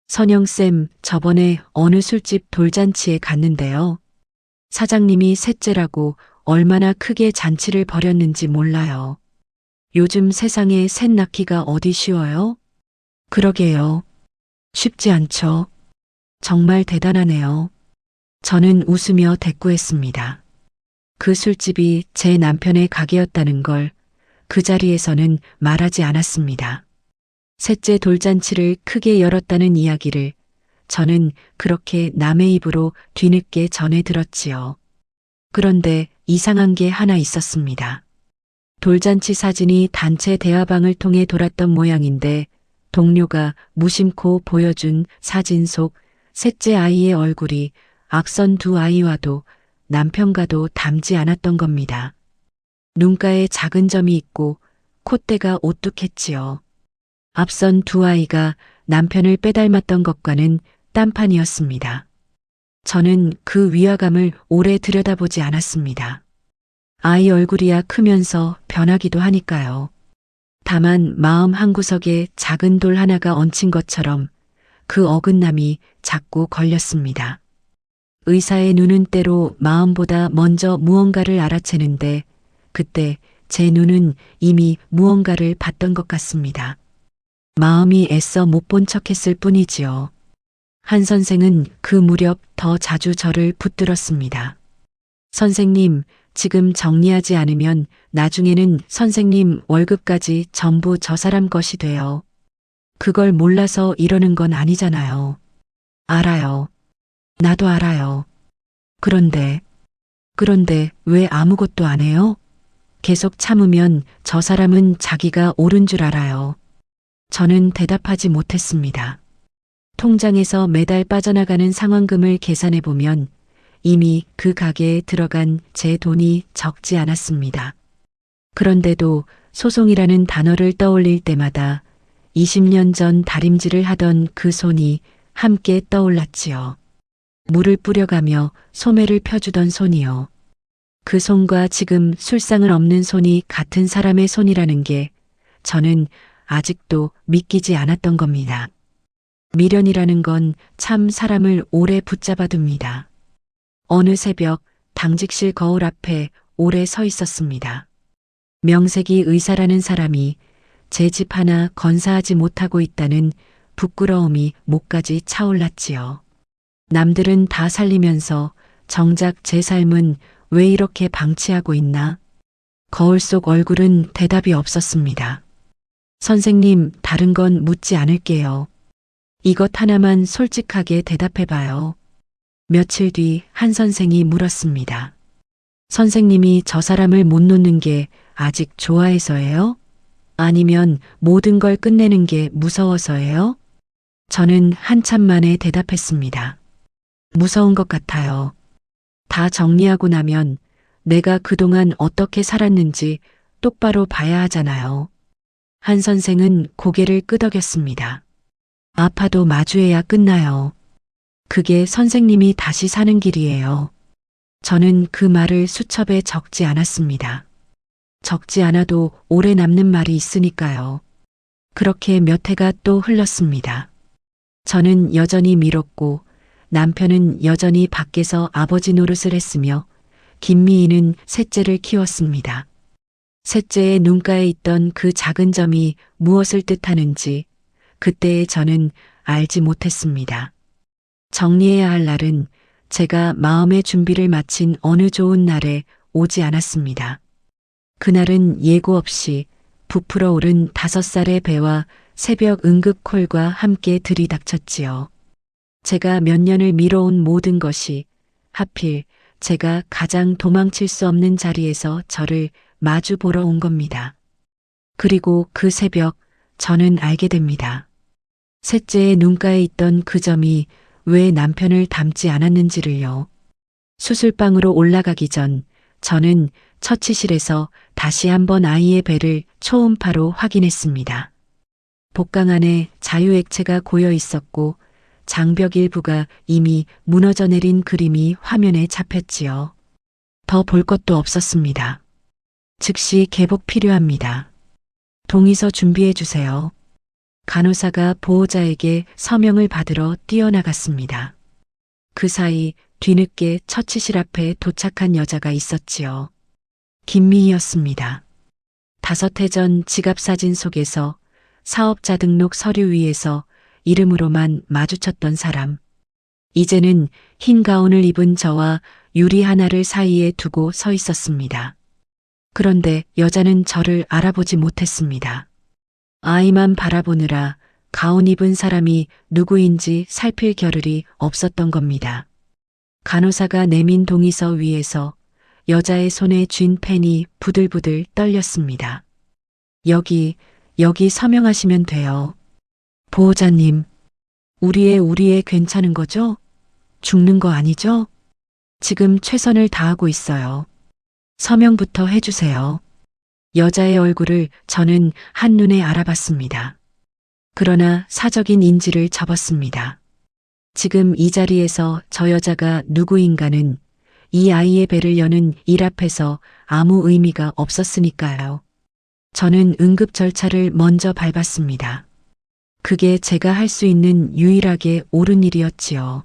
선영쌤, 저번에 어느 술집 돌잔치에 갔는데요. 사장님이 셋째라고 얼마나 크게 잔치를 벌였는지 몰라요. 요즘 세상에 셋 낳기가 어디 쉬워요? 그러게요. 쉽지 않죠. 정말 대단하네요. 저는 웃으며 대꾸했습니다. 그 술집이 제 남편의 가게였다는 걸 그 자리에서는 말하지 않았습니다. 셋째 돌잔치를 크게 열었다는 이야기를 저는 그렇게 남의 입으로 뒤늦게 전해 들었지요. 그런데 이상한 게 하나 있었습니다. 돌잔치 사진이 단체 대화방을 통해 돌았던 모양인데 동료가 무심코 보여준 사진 속 셋째 아이의 얼굴이 앞선 두 아이와도 남편과도 닮지 않았던 겁니다. 눈가에 작은 점이 있고 콧대가 오뚝했지요. 앞선 두 아이가 남편을 빼닮았던 것과는 딴판이었습니다. 저는 그 위화감을 오래 들여다보지 않았습니다. 아이 얼굴이야 크면서 변하기도 하니까요. 다만 마음 한구석에 작은 돌 하나가 얹힌 것처럼 그 어긋남이 자꾸 걸렸습니다. 의사의 눈은 때로 마음보다 먼저 무언가를 알아채는데 그때 제 눈은 이미 무언가를 봤던 것 같습니다. 마음이 애써 못 본 척했을 뿐이지요. 한 선생은 그 무렵 더 자주 저를 붙들었습니다. 선생님, 지금 정리하지 않으면 나중에는 선생님 월급까지 전부 저 사람 것이 돼요. 그걸 몰라서 이러는 건 아니잖아요. 알아요. 나도 알아요. 그런데 왜 아무것도 안 해요? 계속 참으면 저 사람은 자기가 옳은 줄 알아요. 저는 대답하지 못했습니다. 통장에서 매달 빠져나가는 상환금을 계산해 보면 이미 그 가게에 들어간 제 돈이 적지 않았습니다. 그런데도 소송이라는 단어를 떠올릴 때마다 20년 전 다림질을 하던 그 손이 함께 떠올랐지요. 물을 뿌려가며 소매를 펴주던 손이요. 그 손과 지금 술상을 엎는 손이 같은 사람의 손이라는 게 저는 아직도 믿기지 않았던 겁니다. 미련이라는 건 참 사람을 오래 붙잡아둡니다. 어느 새벽 당직실 거울 앞에 오래 서 있었습니다. 명색이 의사라는 사람이 제 집 하나 건사하지 못하고 있다는 부끄러움이 목까지 차올랐지요. 남들은 다 살리면서 정작 제 삶은 왜 이렇게 방치하고 있나? 거울 속 얼굴은 대답이 없었습니다. 선생님, 다른 건 묻지 않을게요. 이것 하나만 솔직하게 대답해봐요. 며칠 뒤 한 선생이 물었습니다. 선생님이 저 사람을 못 놓는 게 아직 좋아해서예요? 아니면 모든 걸 끝내는 게 무서워서예요? 저는 한참 만에 대답했습니다. 무서운 것 같아요. 다 정리하고 나면 내가 그동안 어떻게 살았는지 똑바로 봐야 하잖아요. 한 선생은 고개를 끄덕였습니다. 아파도 마주해야 끝나요. 그게 선생님이 다시 사는 길이에요. 저는 그 말을 수첩에 적지 않았습니다. 적지 않아도 오래 남는 말이 있으니까요. 그렇게 몇 해가 또 흘렀습니다. 저는 여전히 미뤘고 남편은 여전히 밖에서 아버지 노릇을 했으며 김미희는 셋째를 키웠습니다. 셋째의 눈가에 있던 그 작은 점이 무엇을 뜻하는지 그때의 저는 알지 못했습니다. 정리해야 할 날은 제가 마음의 준비를 마친 어느 좋은 날에 오지 않았습니다. 그날은 예고 없이 부풀어 오른 5살의 배와 새벽 응급콜과 함께 들이닥쳤지요. 제가 몇 년을 미뤄온 모든 것이 하필 제가 가장 도망칠 수 없는 자리에서 저를 마주 보러 온 겁니다. 그리고 그 새벽 저는 알게 됩니다. 셋째의 눈가에 있던 그 점이 왜 남편을 닮지 않았는지를요. 수술방으로 올라가기 전 저는 처치실에서 다시 한번 아이의 배를 초음파로 확인했습니다. 복강 안에 자유액체가 고여 있었고 장벽 일부가 이미 무너져 내린 그림이 화면에 잡혔지요. 더 볼 것도 없었습니다. 즉시 개복 필요합니다. 동의서 준비해 주세요. 간호사가 보호자에게 서명을 받으러 뛰어나갔습니다. 그 사이 뒤늦게 처치실 앞에 도착한 여자가 있었지요. 김미희였습니다. 5해 전 지갑 사진 속에서 사업자 등록 서류 위에서 이름으로만 마주쳤던 사람. 이제는 흰 가운을 입은 저와 유리 하나를 사이에 두고 서 있었습니다. 그런데 여자는 저를 알아보지 못했습니다. 아이만 바라보느라 가운 입은 사람이 누구인지 살필 겨를이 없었던 겁니다. 간호사가 내민 동의서 위에서 여자의 손에 쥔 펜이 부들부들 떨렸습니다. 여기 서명하시면 돼요. 보호자님, 우리의 괜찮은 거죠? 죽는 거 아니죠? 지금 최선을 다하고 있어요. 서명부터 해주세요. 여자의 얼굴을 저는 한눈에 알아봤습니다. 그러나 사적인 인지를 접었습니다. 지금 이 자리에서 저 여자가 누구인가는 이 아이의 배를 여는 일 앞에서 아무 의미가 없었으니까요. 저는 응급 절차를 먼저 밟았습니다. 그게 제가 할 수 있는 유일하게 옳은 일이었지요.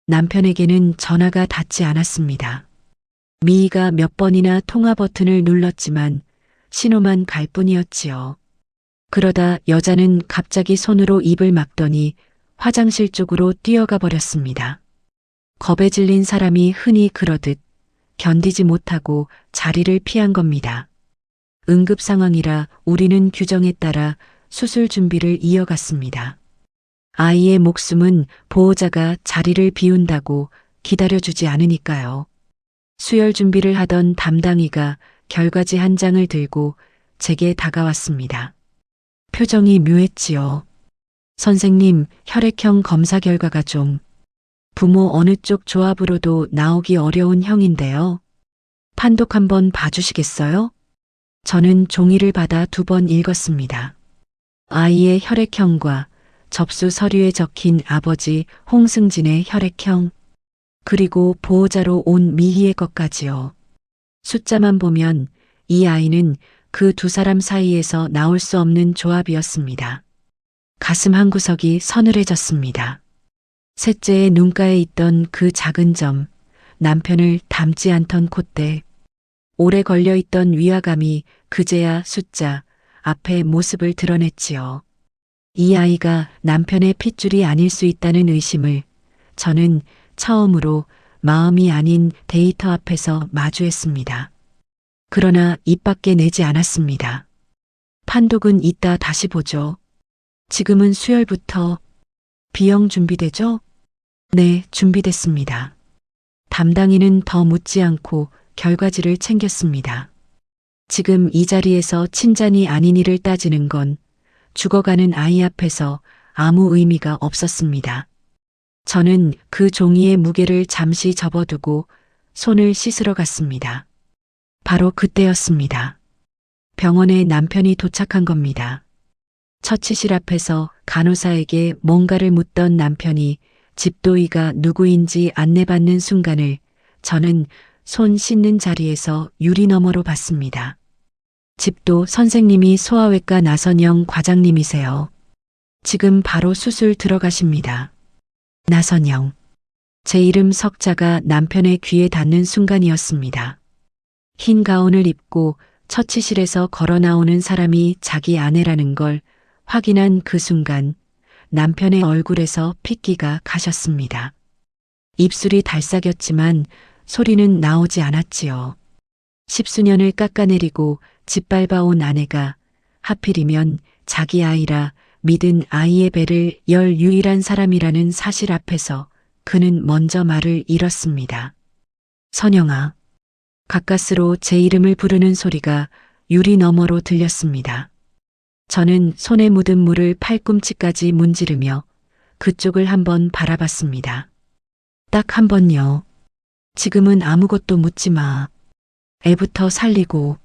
남편에게는 전화가 닿지 않았습니다. 미희가 몇 번이나 통화 버튼을 눌렀지만 신호만 갈 뿐이었지요. 그러다 여자는 갑자기 손으로 입을 막더니 화장실 쪽으로 뛰어가 버렸습니다. 겁에 질린 사람이 흔히 그러듯 견디지 못하고 자리를 피한 겁니다. 응급 상황이라 우리는 규정에 따라 수술 준비를 이어갔습니다. 아이의 목숨은 보호자가 자리를 비운다고 기다려주지 않으니까요. 수혈 준비를 하던 담당의가 결과지 한 장을 들고 제게 다가왔습니다. 표정이 묘했지요. 선생님, 혈액형 검사 결과가 좀 부모 어느 쪽 조합으로도 나오기 어려운 형인데요. 판독 한번 봐주시겠어요? 저는 종이를 받아 2번 읽었습니다. 아이의 혈액형과 접수 서류에 적힌 아버지 홍승진의 혈액형, 그리고 보호자로 온 미희의 것까지요. 숫자만 보면 이 아이는 그 2사람 사이에서 나올 수 없는 조합이었습니다. 가슴 한구석이 서늘해졌습니다. 셋째의 눈가에 있던 그 작은 점, 남편을 닮지 않던 콧대, 오래 걸려있던 위화감이 그제야 숫자 앞에 모습을 드러냈지요. 이 아이가 남편의 핏줄이 아닐 수 있다는 의심을 저는 처음으로 마음이 아닌 데이터 앞에서 마주했습니다. 그러나 입 밖에 내지 않았습니다. 판독은 이따 다시 보죠. 지금은 수혈부터. 비형 준비되죠? 네, 준비됐습니다. 담당인은 더 묻지 않고 결과지를 챙겼습니다. 지금 이 자리에서 친잔이 아닌 이를 따지는 건 죽어가는 아이 앞에서 아무 의미가 없었습니다. 저는 그 종이의 무게를 잠시 접어두고 손을 씻으러 갔습니다. 바로 그때였습니다. 병원에 남편이 도착한 겁니다. 처치실 앞에서 간호사에게 뭔가를 묻던 남편이 집도의가 누구인지 안내받는 순간을 저는 손 씻는 자리에서 유리 너머로 봤습니다. 집도 선생님이 소아외과 나선영 과장님이세요. 지금 바로 수술 들어가십니다. 나선영. 제 이름 석자가 남편의 귀에 닿는 순간이었습니다. 흰 가운을 입고 처치실에서 걸어 나오는 사람이 자기 아내라는 걸 확인한 그 순간 남편의 얼굴에서 핏기가 가셨습니다. 입술이 달싹였지만 소리는 나오지 않았지요. 10수년을 깎아내리고 짓밟아온 아내가 하필이면 자기 아이라 믿은 아이의 배를 열 유일한 사람이라는 사실 앞에서 그는 먼저 말을 잃었습니다. 선영아. 가까스로 제 이름을 부르는 소리가 유리 너머로 들렸습니다. 저는 손에 묻은 물을 팔꿈치까지 문지르며 그쪽을 한번 바라봤습니다. 딱 한 번요. 지금은 아무것도 묻지 마. 애부터 살리고.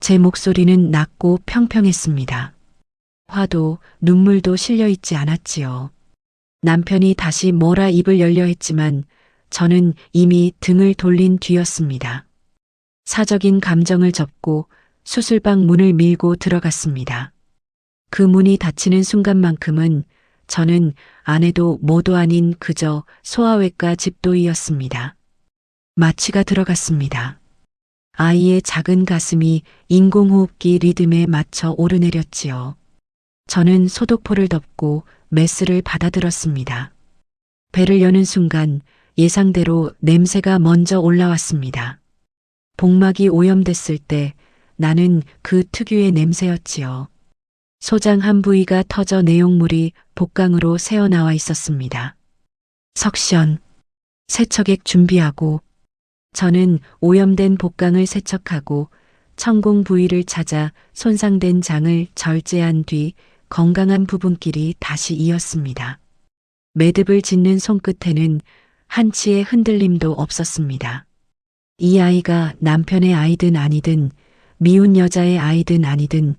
제 목소리는 낮고 평평했습니다. 화도 눈물도 실려 있지 않았지요. 남편이 다시 뭐라 입을 열려 했지만 저는 이미 등을 돌린 뒤였습니다. 사적인 감정을 접고 수술방 문을 밀고 들어갔습니다. 그 문이 닫히는 순간만큼은 저는 아내도 뭐도 아닌 그저 소아외과 집도이였습니다. 마취가 들어갔습니다. 아이의 작은 가슴이 인공호흡기 리듬에 맞춰 오르내렸지요. 저는 소독포를 덮고 메스를 받아들었습니다. 배를 여는 순간 예상대로 냄새가 먼저 올라왔습니다. 복막이 오염됐을 때 나는 그 특유의 냄새였지요. 소장 한 부위가 터져 내용물이 복강으로 새어나와 있었습니다. 석션, 세척액 준비하고. 저는 오염된 복강을 세척하고 천공 부위를 찾아 손상된 장을 절제한 뒤 건강한 부분끼리 다시 이었습니다. 매듭을 짓는 손끝에는 한치의 흔들림도 없었습니다. 이 아이가 남편의 아이든 아니든 미운 여자의 아이든 아니든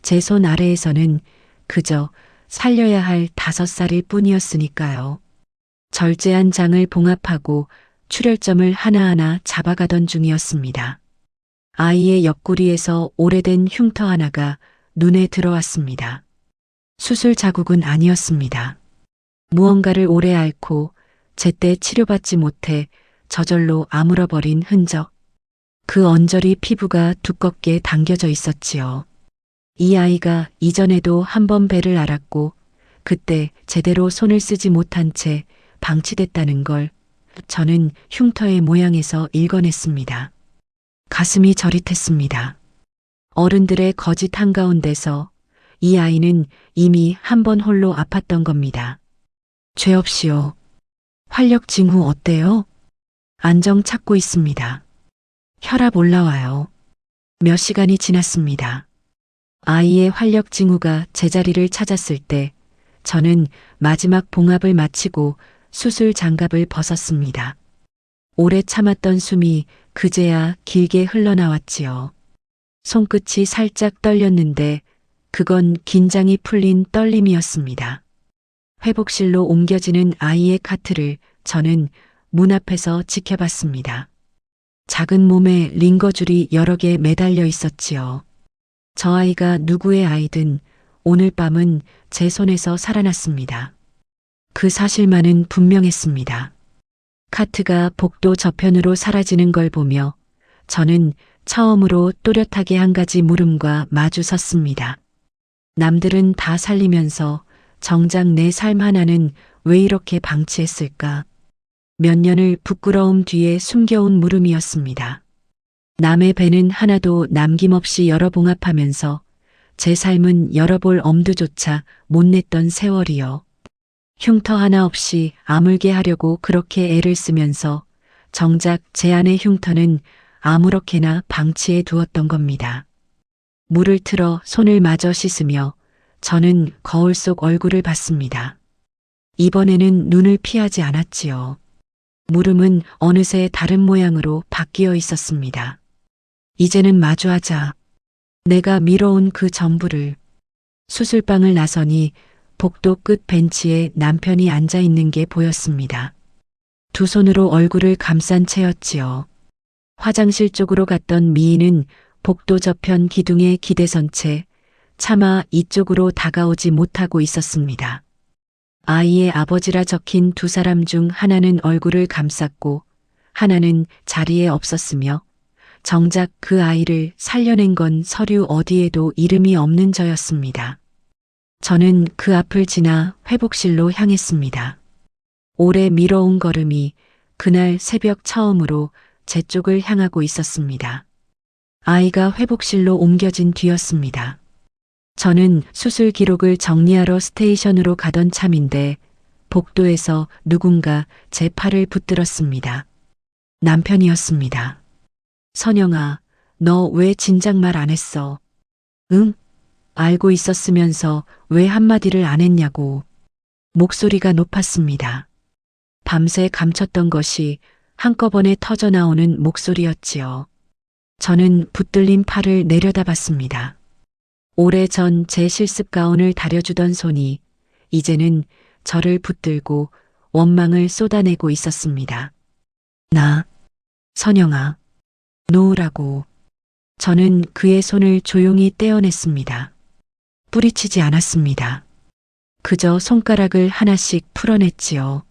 제 손 아래에서는 그저 살려야 할 5살일 뿐이었으니까요. 절제한 장을 봉합하고 출혈점을 하나하나 잡아가던 중이었습니다. 아이의 옆구리에서 오래된 흉터 하나가 눈에 들어왔습니다. 수술 자국은 아니었습니다. 무언가를 오래 앓고 제때 치료받지 못해 저절로 아물어버린 흔적. 그 언저리 피부가 두껍게 당겨져 있었지요. 이 아이가 이전에도 한 번 배를 앓았고 그때 제대로 손을 쓰지 못한 채 방치됐다는 걸 저는 흉터의 모양에서 읽어냈습니다. 가슴이 저릿했습니다. 어른들의 거짓 한가운데서 이 아이는 이미 한 번 홀로 아팠던 겁니다. 죄 없이요. 활력 징후 어때요? 안정 찾고 있습니다. 혈압 올라와요. 몇 시간이 지났습니다. 아이의 활력 징후가 제자리를 찾았을 때 저는 마지막 봉합을 마치고 수술 장갑을 벗었습니다. 오래 참았던 숨이 그제야 길게 흘러나왔지요. 손끝이 살짝 떨렸는데 그건 긴장이 풀린 떨림이었습니다. 회복실로 옮겨지는 아이의 카트를 저는 문 앞에서 지켜봤습니다. 작은 몸에 링거줄이 여러 개 매달려 있었지요. 저 아이가 누구의 아이든 오늘 밤은 제 손에서 살아났습니다. 그 사실만은 분명했습니다. 카트가 복도 저편으로 사라지는 걸 보며 저는 처음으로 또렷하게 한 가지 물음과 마주 섰습니다. 남들은 다 살리면서 정작 내 삶 하나는 왜 이렇게 방치했을까? 몇 년을 부끄러움 뒤에 숨겨온 물음이었습니다. 남의 배는 하나도 남김없이 열어 봉합하면서 제 삶은 열어볼 엄두조차 못 냈던 세월이요. 흉터 하나 없이 아물게 하려고 그렇게 애를 쓰면서 정작 제 안의 흉터는 아무렇게나 방치해 두었던 겁니다. 물을 틀어 손을 마저 씻으며 저는 거울 속 얼굴을 봤습니다. 이번에는 눈을 피하지 않았지요. 물음은 어느새 다른 모양으로 바뀌어 있었습니다. 이제는 마주하자. 내가 밀어온 그 전부를. 수술방을 나서니 복도 끝 벤치에 남편이 앉아 있는 게 보였습니다. 두 손으로 얼굴을 감싼 채였지요. 화장실 쪽으로 갔던 미인은 복도 저편 기둥에 기대선 채 차마 이쪽으로 다가오지 못하고 있었습니다. 아이의 아버지라 적힌 두 사람 중 하나는 얼굴을 감쌌고 하나는 자리에 없었으며 정작 그 아이를 살려낸 건 서류 어디에도 이름이 없는 저였습니다. 저는 그 앞을 지나 회복실로 향했습니다. 오래 미뤄온 걸음이 그날 새벽 처음으로 제 쪽을 향하고 있었습니다. 아이가 회복실로 옮겨진 뒤였습니다. 저는 수술 기록을 정리하러 스테이션으로 가던 참인데 복도에서 누군가 제 팔을 붙들었습니다. 남편이었습니다. 선영아, 너 왜 진작 말 안 했어? 응? 알고 있었으면서 왜 한마디를 안 했냐고. 목소리가 높았습니다. 밤새 감췄던 것이 한꺼번에 터져 나오는 목소리였지요. 저는 붙들린 팔을 내려다봤습니다. 오래전 제 실습 가운을 다려주던 손이 이제는 저를 붙들고 원망을 쏟아내고 있었습니다. 선영아, 놓으라고. 저는 그의 손을 조용히 떼어냈습니다. 뿌리치지 않았습니다. 그저 손가락을 하나씩 풀어냈지요.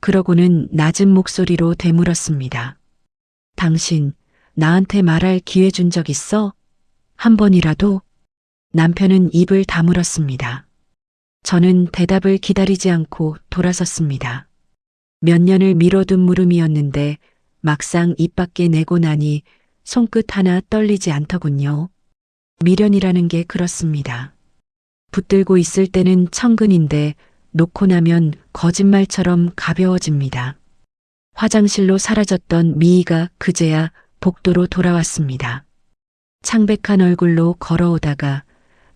그러고는 낮은 목소리로 되물었습니다. 당신 나한테 말할 기회 준 적 있어? 한 번이라도? 남편은 입을 다물었습니다. 저는 대답을 기다리지 않고 돌아섰습니다. 몇 년을 미뤄둔 물음이었는데 막상 입 밖에 내고 나니 손끝 하나 떨리지 않더군요. 미련이라는 게 그렇습니다. 붙들고 있을 때는 천근인데 놓고 나면 거짓말처럼 가벼워집니다. 화장실로 사라졌던 미희가 그제야 복도로 돌아왔습니다. 창백한 얼굴로 걸어오다가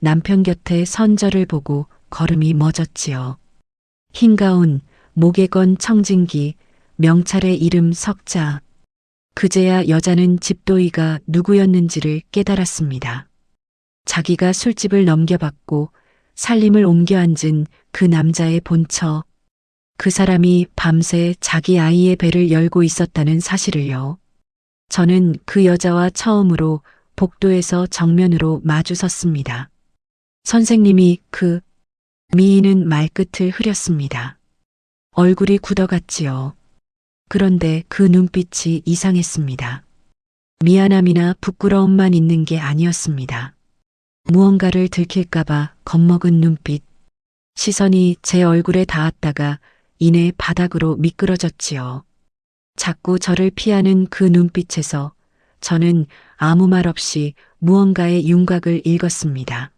남편 곁에 선 저를 보고 걸음이 멎었지요. 흰 가운, 목에 건 청진기, 명찰의 이름 석자. 그제야 여자는 집도이가 누구였는지를 깨달았습니다. 자기가 술집을 넘겨받고 살림을 옮겨 앉은 그 남자의 본처. 그 사람이 밤새 자기 아이의 배를 열고 있었다는 사실을요. 저는 그 여자와 처음으로 복도에서 정면으로 마주 섰습니다. 선생님이 미희는 말끝을 흐렸습니다. 얼굴이 굳어갔지요. 그런데 그 눈빛이 이상했습니다. 미안함이나 부끄러움만 있는 게 아니었습니다. 무언가를 들킬까봐 겁먹은 눈빛. 시선이 제 얼굴에 닿았다가 이내 바닥으로 미끄러졌지요. 자꾸 저를 피하는 그 눈빛에서 저는 아무 말 없이 무언가의 윤곽을 읽었습니다.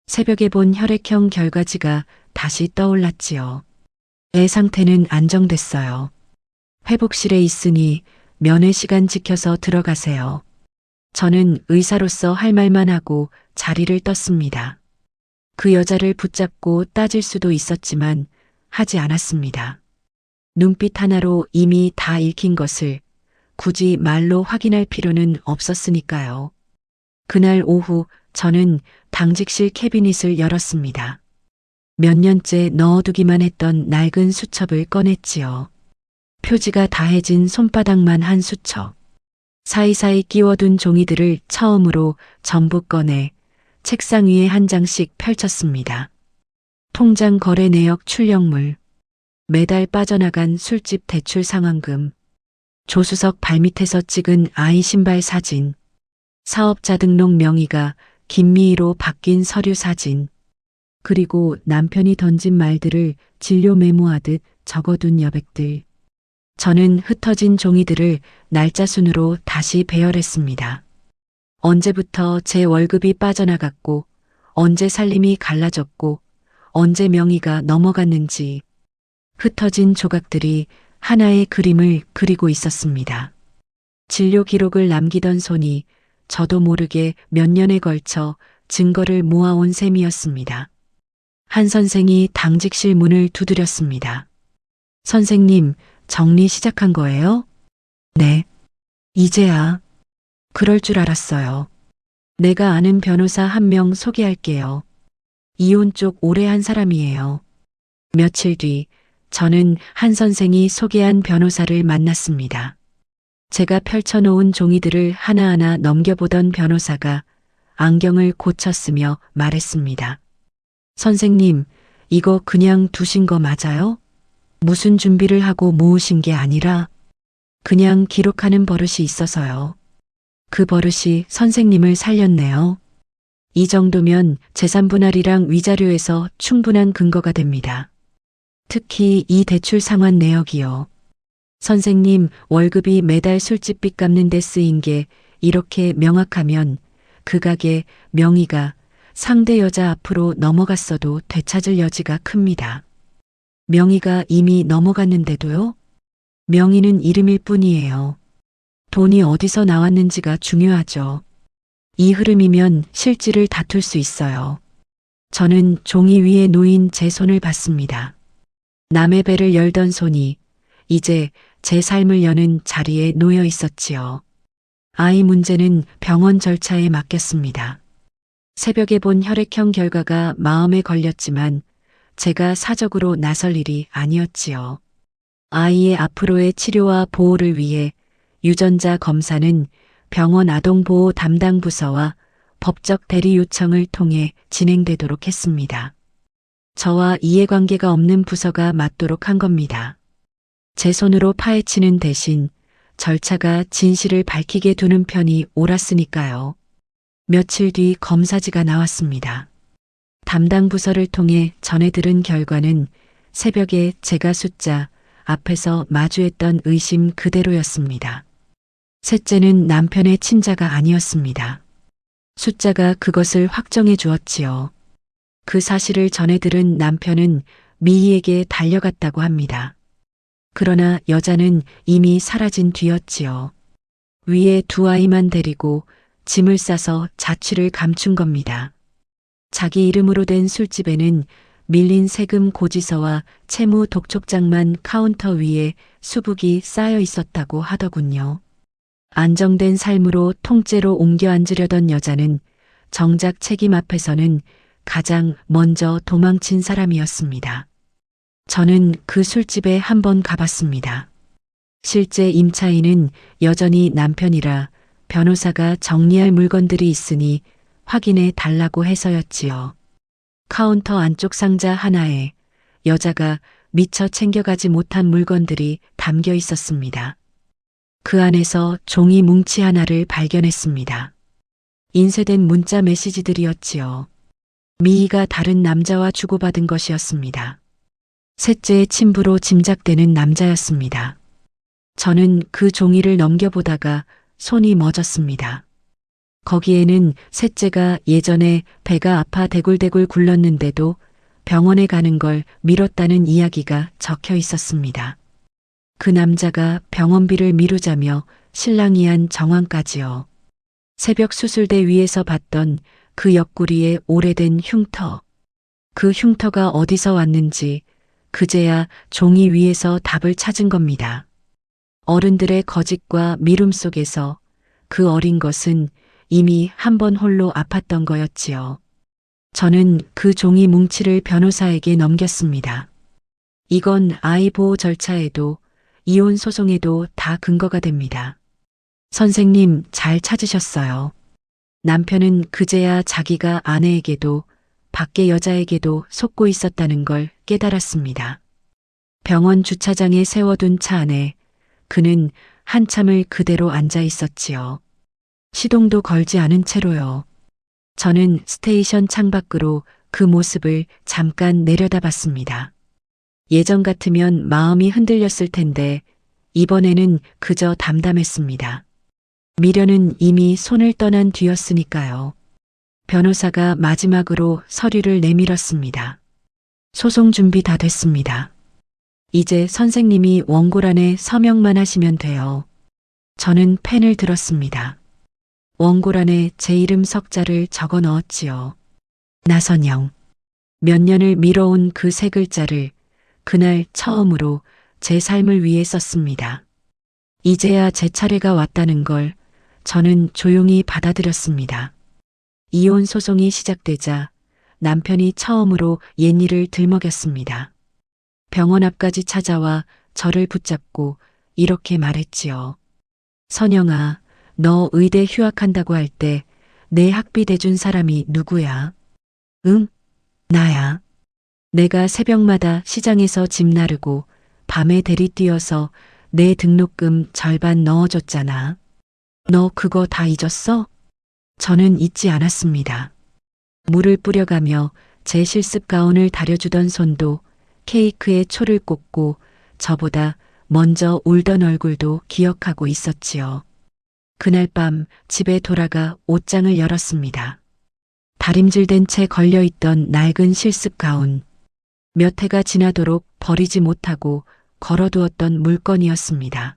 새벽에 본 혈액형 결과지가 다시 떠올랐지요. 애 상태는 안정됐어요. 회복실에 있으니 면회 시간 지켜서 들어가세요. 저는 의사로서 할 말만 하고 자리를 떴습니다. 그 여자를 붙잡고 따질 수도 있었지만 하지 않았습니다. 눈빛 하나로 이미 다 읽힌 것을 굳이 말로 확인할 필요는 없었으니까요. 그날 오후 저는 당직실 캐비닛을 열었습니다. 몇 년째 넣어두기만 했던 낡은 수첩을 꺼냈지요. 표지가 다해진 손바닥만 한 수첩. 사이사이 끼워둔 종이들을 처음으로 전부 꺼내 책상 위에 한 장씩 펼쳤습니다. 통장 거래 내역 출력물, 매달 빠져나간 술집 대출 상환금, 조수석 발밑에서 찍은 아이 신발 사진, 사업자 등록 명의가 김미희로 바뀐 서류 사진, 그리고 남편이 던진 말들을 진료 메모하듯 적어둔 여백들. 저는 흩어진 종이들을 날짜 순으로 다시 배열했습니다. 언제부터 제 월급이 빠져나갔고, 언제 살림이 갈라졌고, 언제 명의가 넘어갔는지 흩어진 조각들이 하나의 그림을 그리고 있었습니다. 진료 기록을 남기던 손이 저도 모르게 몇 년에 걸쳐 증거를 모아온 셈이었습니다. 한 선생이 당직실 문을 두드렸습니다. 선생님, 정리 시작한 거예요? 네. 이제야. 그럴 줄 알았어요. 내가 아는 변호사 한 명 소개할게요. 이혼 쪽 오래 한 사람이에요. 며칠 뒤 저는 한 선생이 소개한 변호사를 만났습니다. 제가 펼쳐놓은 종이들을 하나하나 넘겨보던 변호사가 안경을 고쳤으며 말했습니다. 선생님, 이거 그냥 두신 거 맞아요? 무슨 준비를 하고 모으신 게 아니라 그냥 기록하는 버릇이 있어서요. 그 버릇이 선생님을 살렸네요. 이 정도면 재산 분할이랑 위자료에서 충분한 근거가 됩니다. 특히 이 대출 상환 내역이요. 선생님, 월급이 매달 술집빚 갚는 데 쓰인 게 이렇게 명확하면 그 가게 명의가 상대 여자 앞으로 넘어갔어도 되찾을 여지가 큽니다. 명의가 이미 넘어갔는데도요? 명의는 이름일 뿐이에요. 돈이 어디서 나왔는지가 중요하죠. 이 흐름이면 실질을 다툴 수 있어요. 저는 종이 위에 놓인 제 손을 봤습니다. 남의 배를 열던 손이 이제 제 삶을 여는 자리에 놓여 있었지요. 아이 문제는 병원 절차에 맡겼습니다. 새벽에 본 혈액형 결과가 마음에 걸렸지만 제가 사적으로 나설 일이 아니었지요. 아이의 앞으로의 치료와 보호를 위해 유전자 검사는 병원 아동보호 담당 부서와 법적 대리 요청을 통해 진행되도록 했습니다. 저와 이해관계가 없는 부서가 맡도록 한 겁니다. 제 손으로 파헤치는 대신 절차가 진실을 밝히게 두는 편이 옳았으니까요. 며칠 뒤 검사지가 나왔습니다. 담당 부서를 통해 전해 들은 결과는 새벽에 제가 숫자 앞에서 마주했던 의심 그대로였습니다. 셋째는 남편의 친자가 아니었습니다. 숫자가 그것을 확정해 주었지요. 그 사실을 전해 들은 남편은 미희에게 달려갔다고 합니다. 그러나 여자는 이미 사라진 뒤였지요. 위에 두 아이만 데리고 짐을 싸서 자취를 감춘 겁니다. 자기 이름으로 된 술집에는 밀린 세금 고지서와 채무 독촉장만 카운터 위에 수북이 쌓여 있었다고 하더군요. 안정된 삶으로 통째로 옮겨 앉으려던 여자는 정작 책임 앞에서는 가장 먼저 도망친 사람이었습니다. 저는 그 술집에 한번 가봤습니다. 실제 임차인은 여전히 남편이라 변호사가 정리할 물건들이 있으니 확인해 달라고 해서였지요. 카운터 안쪽 상자 하나에 여자가 미처 챙겨가지 못한 물건들이 담겨 있었습니다. 그 안에서 종이 뭉치 하나를 발견했습니다. 인쇄된 문자 메시지들이었지요. 미희가 다른 남자와 주고받은 것이었습니다. 셋째의 친부로 짐작되는 남자였습니다. 저는 그 종이를 넘겨보다가 손이 멎었습니다. 거기에는 셋째가 예전에 배가 아파 대굴대굴 굴렀는데도 병원에 가는 걸 미뤘다는 이야기가 적혀 있었습니다. 그 남자가 병원비를 미루자며 신랑이 한 정황까지요. 새벽 수술대 위에서 봤던 그 옆구리에 오래된 흉터. 그 흉터가 어디서 왔는지 그제야 종이 위에서 답을 찾은 겁니다. 어른들의 거짓과 미움 속에서 그 어린 것은 이미 한 번 홀로 아팠던 거였지요. 저는 그 종이 뭉치를 변호사에게 넘겼습니다. 이건 아이 보호 절차에도 이혼 소송에도 다 근거가 됩니다. 선생님, 잘 찾으셨어요. 남편은 그제야 자기가 아내에게도 밖에 여자에게도 속고 있었다는 걸 깨달았습니다. 병원 주차장에 세워둔 차 안에 그는 한참을 그대로 앉아 있었지요. 시동도 걸지 않은 채로요. 저는 스테이션 창밖으로 그 모습을 잠깐 내려다봤습니다. 예전 같으면 마음이 흔들렸을 텐데 이번에는 그저 담담했습니다. 미련은 이미 손을 떠난 뒤였으니까요. 변호사가 마지막으로 서류를 내밀었습니다. 소송 준비 다 됐습니다. 이제 선생님이 원고란에 서명만 하시면 돼요. 저는 펜을 들었습니다. 원고란에 제 이름 석자를 적어 넣었지요. 나선영. 몇 년을 미뤄온 그 세 글자를 그날 처음으로 제 삶을 위해 썼습니다. 이제야 제 차례가 왔다는 걸 저는 조용히 받아들였습니다. 이혼 소송이 시작되자 남편이 처음으로 옛일을 들먹였습니다. 병원 앞까지 찾아와 저를 붙잡고 이렇게 말했지요. 선영아, 너 의대 휴학한다고 할 때 내 학비 대준 사람이 누구야? 응? 나야. 내가 새벽마다 시장에서 짐 나르고 밤에 대리 뛰어서 내 등록금 절반 넣어줬잖아. 너 그거 다 잊었어? 저는 잊지 않았습니다. 물을 뿌려가며 제 실습 가운을 다려주던 손도 케이크에 초를 꽂고 저보다 먼저 울던 얼굴도 기억하고 있었지요. 그날 밤 집에 돌아가 옷장을 열었습니다. 다림질된 채 걸려있던 낡은 실습 가운. 몇 해가 지나도록 버리지 못하고 걸어두었던 물건이었습니다.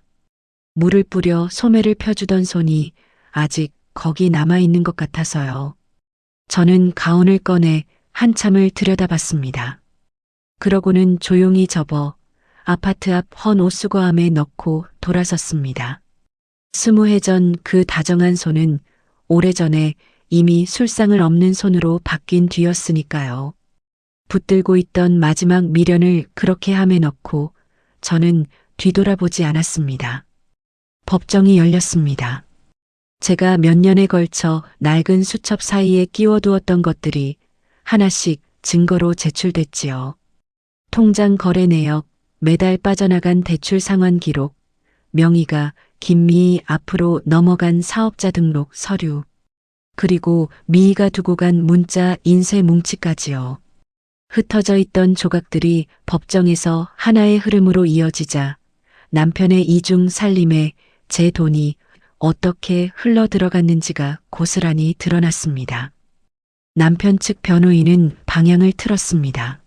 물을 뿌려 소매를 펴주던 손이 아직 거기 남아있는 것 같아서요. 저는 가운을 꺼내 한참을 들여다봤습니다. 그러고는 조용히 접어 아파트 앞 헌 옷수거함에 넣고 돌아섰습니다. 20해 전 그 다정한 손은 오래전에 이미 술상을 없는 손으로 바뀐 뒤였으니까요. 붙들고 있던 마지막 미련을 그렇게 함에 넣고 저는 뒤돌아보지 않았습니다. 법정이 열렸습니다. 제가 몇 년에 걸쳐 낡은 수첩 사이에 끼워두었던 것들이 하나씩 증거로 제출됐지요. 통장 거래 내역, 매달 빠져나간 대출 상환 기록, 명의가 김미희 앞으로 넘어간 사업자 등록 서류, 그리고 미희가 두고 간 문자 인쇄 뭉치까지요. 흩어져 있던 조각들이 법정에서 하나의 흐름으로 이어지자 남편의 이중 살림에 제 돈이 어떻게 흘러 들어갔는지가 고스란히 드러났습니다. 남편 측 변호인은 방향을 틀었습니다.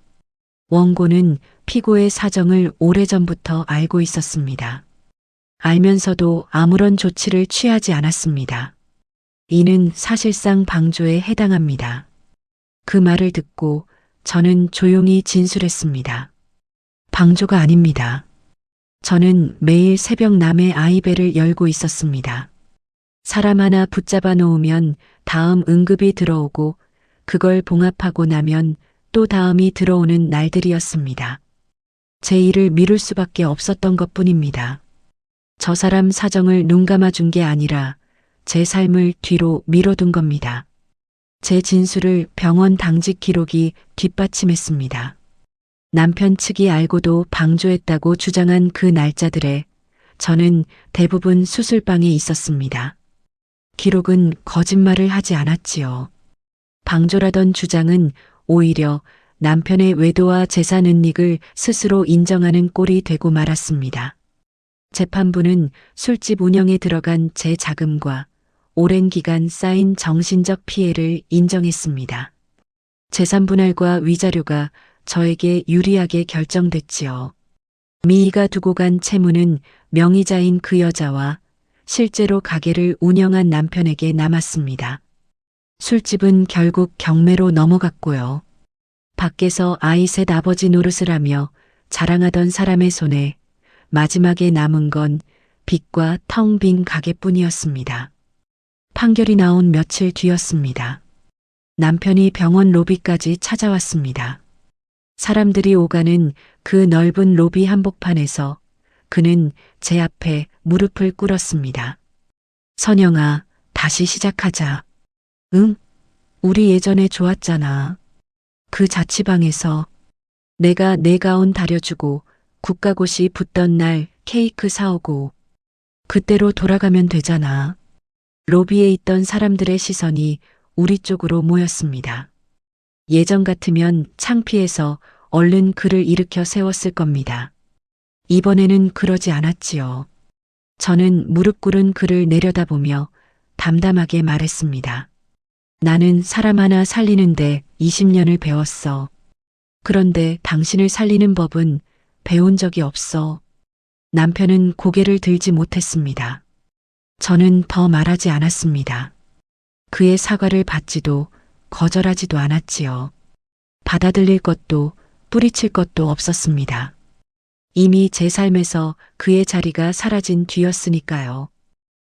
원고는 피고의 사정을 오래전부터 알고 있었습니다. 알면서도 아무런 조치를 취하지 않았습니다. 이는 사실상 방조에 해당합니다. 그 말을 듣고 저는 조용히 진술했습니다. 방조가 아닙니다. 저는 매일 새벽 남의 아이배를 열고 있었습니다. 사람 하나 붙잡아 놓으면 다음 응급이 들어오고 그걸 봉합하고 나면 또 다음이 들어오는 날들이었습니다. 제 일을 미룰 수밖에 없었던 것뿐입니다. 저 사람 사정을 눈감아 준 게 아니라 제 삶을 뒤로 미뤄둔 겁니다. 제 진술을 병원 당직 기록이 뒷받침했습니다. 남편 측이 알고도 방조했다고 주장한 그 날짜들에 저는 대부분 수술방에 있었습니다. 기록은 거짓말을 하지 않았지요. 방조라던 주장은 오히려 남편의 외도와 재산 은닉을 스스로 인정하는 꼴이 되고 말았습니다. 재판부는 술집 운영에 들어간 제 자금과 오랜 기간 쌓인 정신적 피해를 인정했습니다. 재산 분할과 위자료가 저에게 유리하게 결정됐지요. 미희가 두고 간 채무는 명의자인 그 여자와 실제로 가게를 운영한 남편에게 남았습니다. 술집은 결국 경매로 넘어갔고요. 밖에서 아이 셋 아버지 노릇을 하며 자랑하던 사람의 손에 마지막에 남은 건 빚과 텅 빈 가게뿐이었습니다. 판결이 나온 며칠 뒤였습니다. 남편이 병원 로비까지 찾아왔습니다. 사람들이 오가는 그 넓은 로비 한복판에서 그는 제 앞에 무릎을 꿇었습니다. 선영아, 다시 시작하자. 응? 우리 예전에 좋았잖아. 그 자취방에서 내가 내 가운 다려주고 국가고시 붙던 날 케이크 사오고 그때로 돌아가면 되잖아. 로비에 있던 사람들의 시선이 우리 쪽으로 모였습니다. 예전 같으면 창피해서 얼른 그를 일으켜 세웠을 겁니다. 이번에는 그러지 않았지요. 저는 무릎 꿇은 그를 내려다보며 담담하게 말했습니다. 나는 사람 하나 살리는데 20년을 배웠어. 그런데 당신을 살리는 법은 배운 적이 없어. 남편은 고개를 들지 못했습니다. 저는 더 말하지 않았습니다. 그의 사과를 받지도 거절하지도 않았지요. 받아들일 것도 뿌리칠 것도 없었습니다. 이미 제 삶에서 그의 자리가 사라진 뒤였으니까요.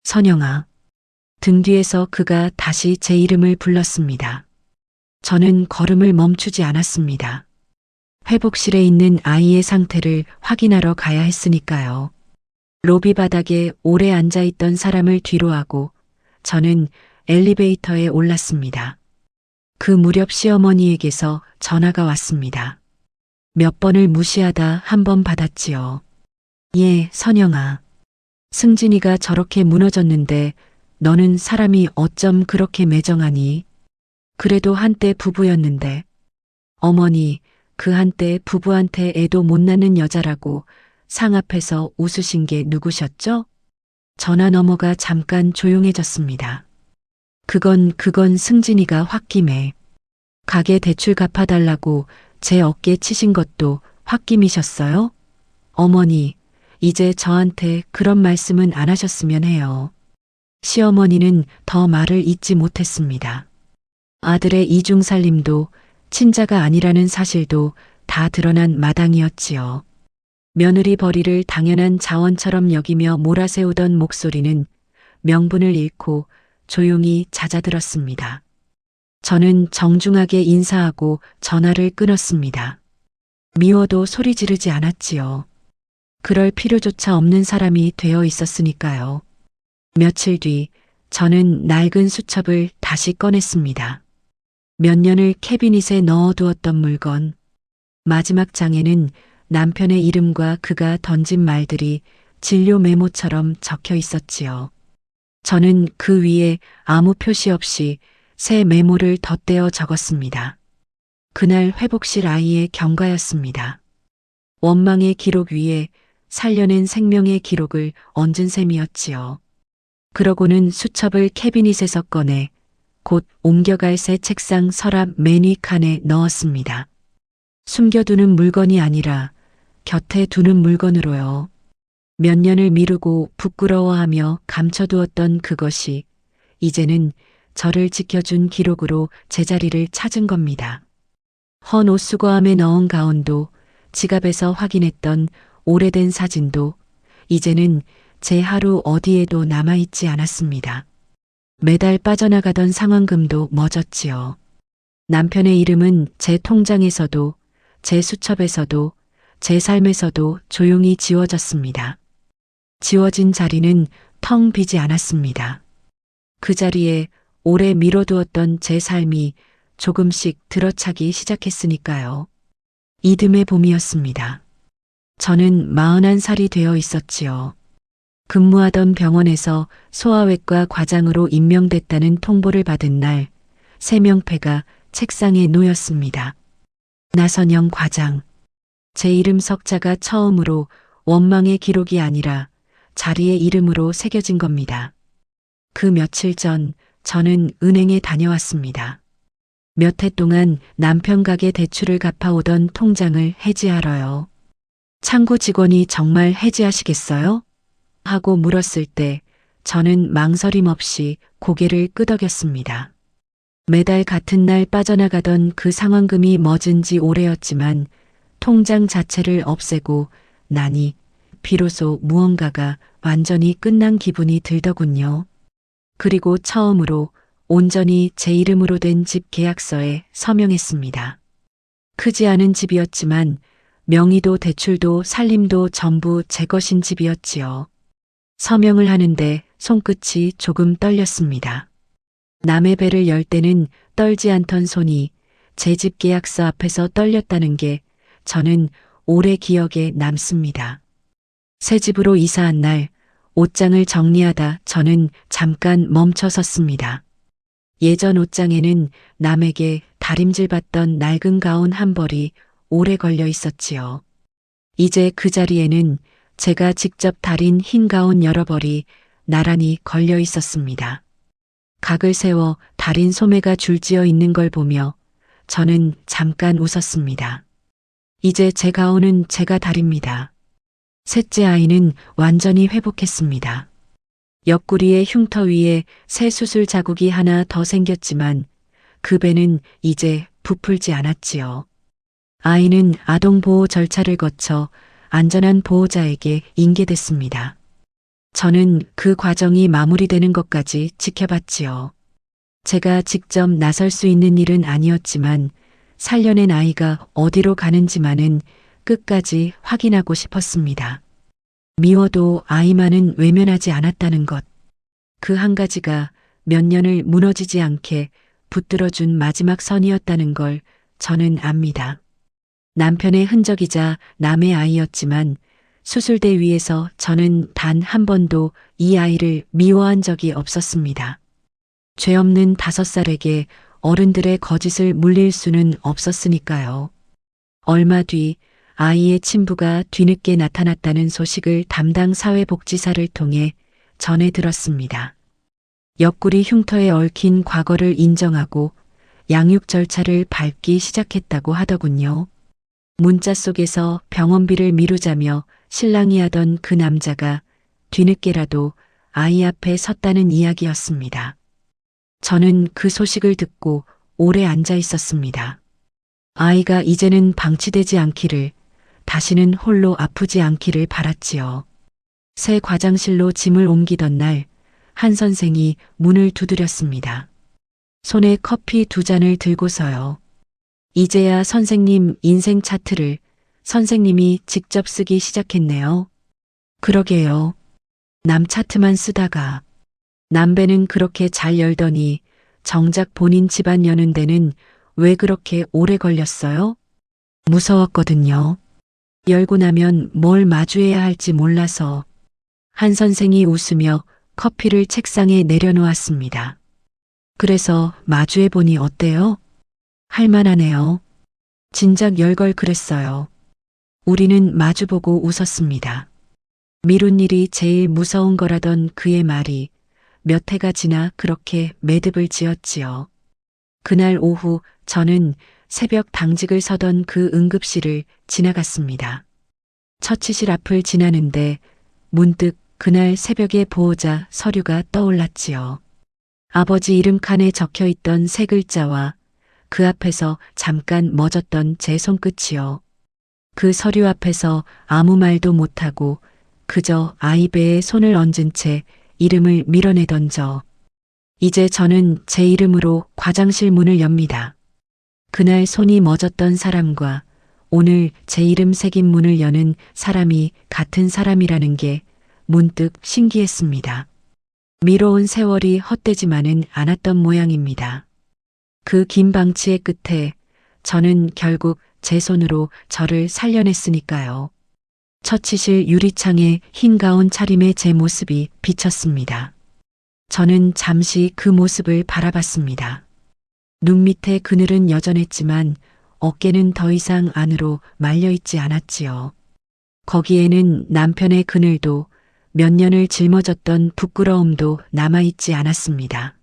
선영아. 등 뒤에서 그가 다시 제 이름을 불렀습니다. 저는 걸음을 멈추지 않았습니다. 회복실에 있는 아이의 상태를 확인하러 가야 했으니까요. 로비 바닥에 오래 앉아있던 사람을 뒤로하고 저는 엘리베이터에 올랐습니다. 그 무렵 시어머니에게서 전화가 왔습니다. 몇 번을 무시하다 한 번 받았지요. 예, 선영아. 승진이가 저렇게 무너졌는데 너는 사람이 어쩜 그렇게 매정하니? 그래도 한때 부부였는데. 어머니, 그 한때 부부한테 애도 못 낳는 여자라고 상 앞에서 웃으신 게 누구셨죠? 전화 너머가 잠깐 조용해졌습니다. 그건 승진이가 홧김에 가게 대출 갚아달라고 제 어깨 치신 것도 홧김이셨어요? 어머니, 이제 저한테 그런 말씀은 안 하셨으면 해요. 시어머니는 더 말을 잇지 못했습니다. 아들의 이중살림도 친자가 아니라는 사실도 다 드러난 마당이었지요. 며느리 벌이를 당연한 자원처럼 여기며 몰아세우던 목소리는 명분을 잃고 조용히 잦아들었습니다. 저는 정중하게 인사하고 전화를 끊었습니다. 미워도 소리 지르지 않았지요. 그럴 필요조차 없는 사람이 되어 있었으니까요. 며칠 뒤 저는 낡은 수첩을 다시 꺼냈습니다. 몇 년을 캐비닛에 넣어두었던 물건. 마지막 장에는 남편의 이름과 그가 던진 말들이 진료 메모처럼 적혀 있었지요. 저는 그 위에 아무 표시 없이 새 메모를 덧대어 적었습니다. 그날 회복실 아이의 경과였습니다. 원망의 기록 위에 살려낸 생명의 기록을 얹은 셈이었지요. 그러고는 수첩을 캐비닛에서 꺼내 곧 옮겨갈 새 책상 서랍 매니 칸에 넣었습니다. 숨겨두는 물건이 아니라 곁에 두는 물건으로요. 몇 년을 미루고 부끄러워하며 감춰두었던 그것이 이제는 저를 지켜준 기록으로 제자리를 찾은 겁니다. 헌 옷수거함에 넣은 가운도, 지갑에서 확인했던 오래된 사진도 이제는 제 하루 어디에도 남아있지 않았습니다. 매달 빠져나가던 상환금도 멎었지요. 남편의 이름은 제 통장에서도, 제 수첩에서도, 제 삶에서도 조용히 지워졌습니다. 지워진 자리는 텅 비지 않았습니다. 그 자리에 오래 미뤄두었던 제 삶이 조금씩 들어차기 시작했으니까요. 이듬해 봄이었습니다. 저는 41살이 되어 있었지요. 근무하던 병원에서 소아외과 과장으로 임명됐다는 통보를 받은 날, 세명패가 책상에 놓였습니다. 나선영 과장. 제 이름 석자가 처음으로 원망의 기록이 아니라 자리의 이름으로 새겨진 겁니다. 그 며칠 전 저는 은행에 다녀왔습니다. 몇 해 동안 남편 가게 대출을 갚아오던 통장을 해지하러요. 창구 직원이 정말 해지하시겠어요? 하고 물었을 때 저는 망설임 없이 고개를 끄덕였습니다. 매달 같은 날 빠져나가던 그 상환금이 멎은 지 오래였지만 통장 자체를 없애고 나니 비로소 무언가가 완전히 끝난 기분이 들더군요. 그리고 처음으로 온전히 제 이름으로 된 집 계약서에 서명했습니다. 크지 않은 집이었지만 명의도 대출도 살림도 전부 제 것인 집이었지요. 서명을 하는데 손끝이 조금 떨렸습니다. 남의 배를 열 때는 떨지 않던 손이 제 집 계약서 앞에서 떨렸다는 게 저는 오래 기억에 남습니다. 새 집으로 이사한 날 옷장을 정리하다 저는 잠깐 멈춰 섰습니다. 예전 옷장에는 남에게 다림질받던 낡은 가운 한 벌이 오래 걸려 있었지요. 이제 그 자리에는 제가 직접 다린 흰 가운 여러 벌이 나란히 걸려 있었습니다. 각을 세워 다린 소매가 줄지어 있는 걸 보며 저는 잠깐 웃었습니다. 이제 제 가운은 제가 다립니다. 셋째 아이는 완전히 회복했습니다. 옆구리의 흉터 위에 새 수술 자국이 하나 더 생겼지만 그 배는 이제 부풀지 않았지요. 아이는 아동보호 절차를 거쳐 안전한 보호자에게 인계됐습니다. 저는 그 과정이 마무리되는 것까지 지켜봤지요. 제가 직접 나설 수 있는 일은 아니었지만 살려낸 아이가 어디로 가는지만은 끝까지 확인하고 싶었습니다. 미워도 아이만은 외면하지 않았다는 것. 그 한 가지가 몇 년을 무너지지 않게 붙들어준 마지막 선이었다는 걸 저는 압니다. 남편의 흔적이자 남의 아이였지만 수술대 위에서 저는 단 한 번도 이 아이를 미워한 적이 없었습니다. 죄 없는 5살에게 어른들의 거짓을 물릴 수는 없었으니까요. 얼마 뒤 아이의 친부가 뒤늦게 나타났다는 소식을 담당 사회복지사를 통해 전해 들었습니다. 옆구리 흉터에 얽힌 과거를 인정하고 양육 절차를 밟기 시작했다고 하더군요. 문자 속에서 병원비를 미루자며 실랑이 하던 그 남자가 뒤늦게라도 아이 앞에 섰다는 이야기였습니다. 저는 그 소식을 듣고 오래 앉아 있었습니다. 아이가 이제는 방치되지 않기를, 다시는 홀로 아프지 않기를 바랐지요. 새 과장실로 짐을 옮기던 날, 한 선생이 문을 두드렸습니다. 손에 커피 2잔을 들고서요. 이제야 선생님 인생 차트를 선생님이 직접 쓰기 시작했네요. 그러게요. 남 차트만 쓰다가 남배는 그렇게 잘 열더니 정작 본인 집안 여는 데는 왜 그렇게 오래 걸렸어요? 무서웠거든요. 열고 나면 뭘 마주해야 할지 몰라서. 한 선생이 웃으며 커피를 책상에 내려놓았습니다. 그래서 마주해보니 어때요? 할만하네요. 진작 열걸 그랬어요. 우리는 마주보고 웃었습니다. 미룬 일이 제일 무서운 거라던 그의 말이 몇 해가 지나 그렇게 매듭을 지었지요. 그날 오후 저는 새벽 당직을 서던 그 응급실을 지나갔습니다. 처치실 앞을 지나는데 문득 그날 새벽의 보호자 서류가 떠올랐지요. 아버지 이름 칸에 적혀 있던 세 글자와 그 앞에서 잠깐 멎었던 제 손끝이요. 그 서류 앞에서 아무 말도 못하고 그저 아이 배에 손을 얹은 채 이름을 밀어내던 저. 이제 저는 제 이름으로 과장실 문을 엽니다. 그날 손이 멎었던 사람과 오늘 제 이름 새긴 문을 여는 사람이 같은 사람이라는 게 문득 신기했습니다. 미뤄온 세월이 헛되지만은 않았던 모양입니다. 그 긴 방치의 끝에 저는 결국 제 손으로 저를 살려냈으니까요. 처치실 유리창에 흰 가운 차림의 제 모습이 비쳤습니다. 저는 잠시 그 모습을 바라봤습니다. 눈 밑에 그늘은 여전했지만 어깨는 더 이상 안으로 말려있지 않았지요. 거기에는 남편의 그늘도 몇 년을 짊어졌던 부끄러움도 남아있지 않았습니다.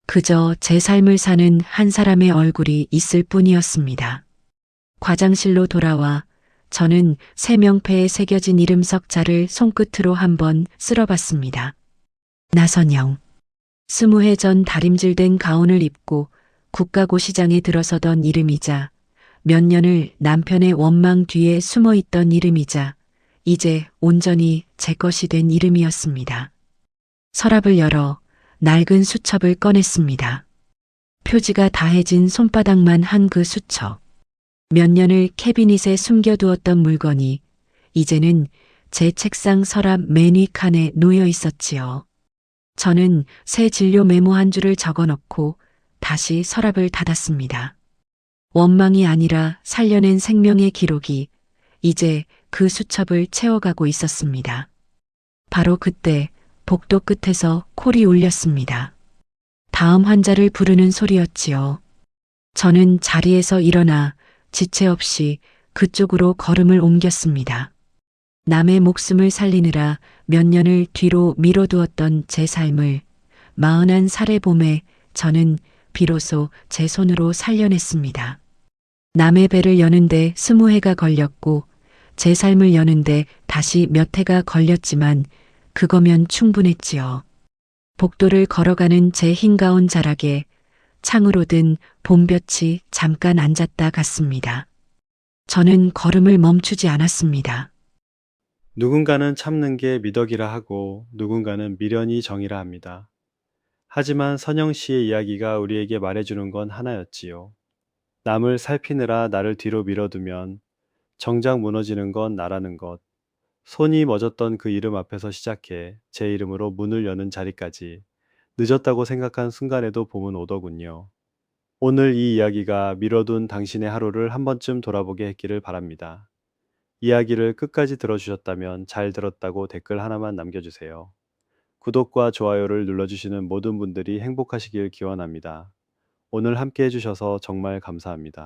그저 제 삶을 사는 한 사람의 얼굴이 있을 뿐이었습니다. 과장실로 돌아와 저는 세명패에 새겨진 이름 석자를 손끝으로 한번 쓸어봤습니다. 나선영. 20해 전 다림질된 가운을 입고 국가고시장에 들어서던 이름이자 몇 년을 남편의 원망 뒤에 숨어있던 이름이자 이제 온전히 제 것이 된 이름이었습니다. 서랍을 열어 낡은 수첩을 꺼냈습니다. 표지가 다해진 손바닥만 한 그 수첩. 몇 년을 캐비닛에 숨겨두었던 물건이 이제는 제 책상 서랍 맨 위 칸에 놓여 있었지요. 저는 새 진료 메모 한 줄을 적어넣고 다시 서랍을 닫았습니다. 원망이 아니라 살려낸 생명의 기록이 이제 그 수첩을 채워가고 있었습니다. 바로 그때 복도 끝에서 콜이 울렸습니다. 다음 환자를 부르는 소리였지요. 저는 자리에서 일어나 지체 없이 그쪽으로 걸음을 옮겼습니다. 남의 목숨을 살리느라 몇 년을 뒤로 미뤄두었던 제 삶을 41살의 봄에 저는 비로소 제 손으로 살려냈습니다. 남의 배를 여는데 20해가 걸렸고 제 삶을 여는데 다시 몇 해가 걸렸지만 그거면 충분했지요. 복도를 걸어가는 제 흰가운 자락에 창으로 든 봄볕이 잠깐 앉았다 갔습니다. 저는 걸음을 멈추지 않았습니다. 누군가는 참는 게 미덕이라 하고 누군가는 미련이 정이라 합니다. 하지만 선영 씨의 이야기가 우리에게 말해주는 건 하나였지요. 남을 살피느라 나를 뒤로 밀어두면 정작 무너지는 건 나라는 것. 손이 멎었던 그 이름 앞에서 시작해 제 이름으로 문을 여는 자리까지 늦었다고 생각한 순간에도 봄은 오더군요. 오늘 이 이야기가 미뤄둔 당신의 하루를 한 번쯤 돌아보게 했기를 바랍니다. 이야기를 끝까지 들어주셨다면 잘 들었다고 댓글 하나만 남겨주세요. 구독과 좋아요를 눌러주시는 모든 분들이 행복하시길 기원합니다. 오늘 함께 해주셔서 정말 감사합니다.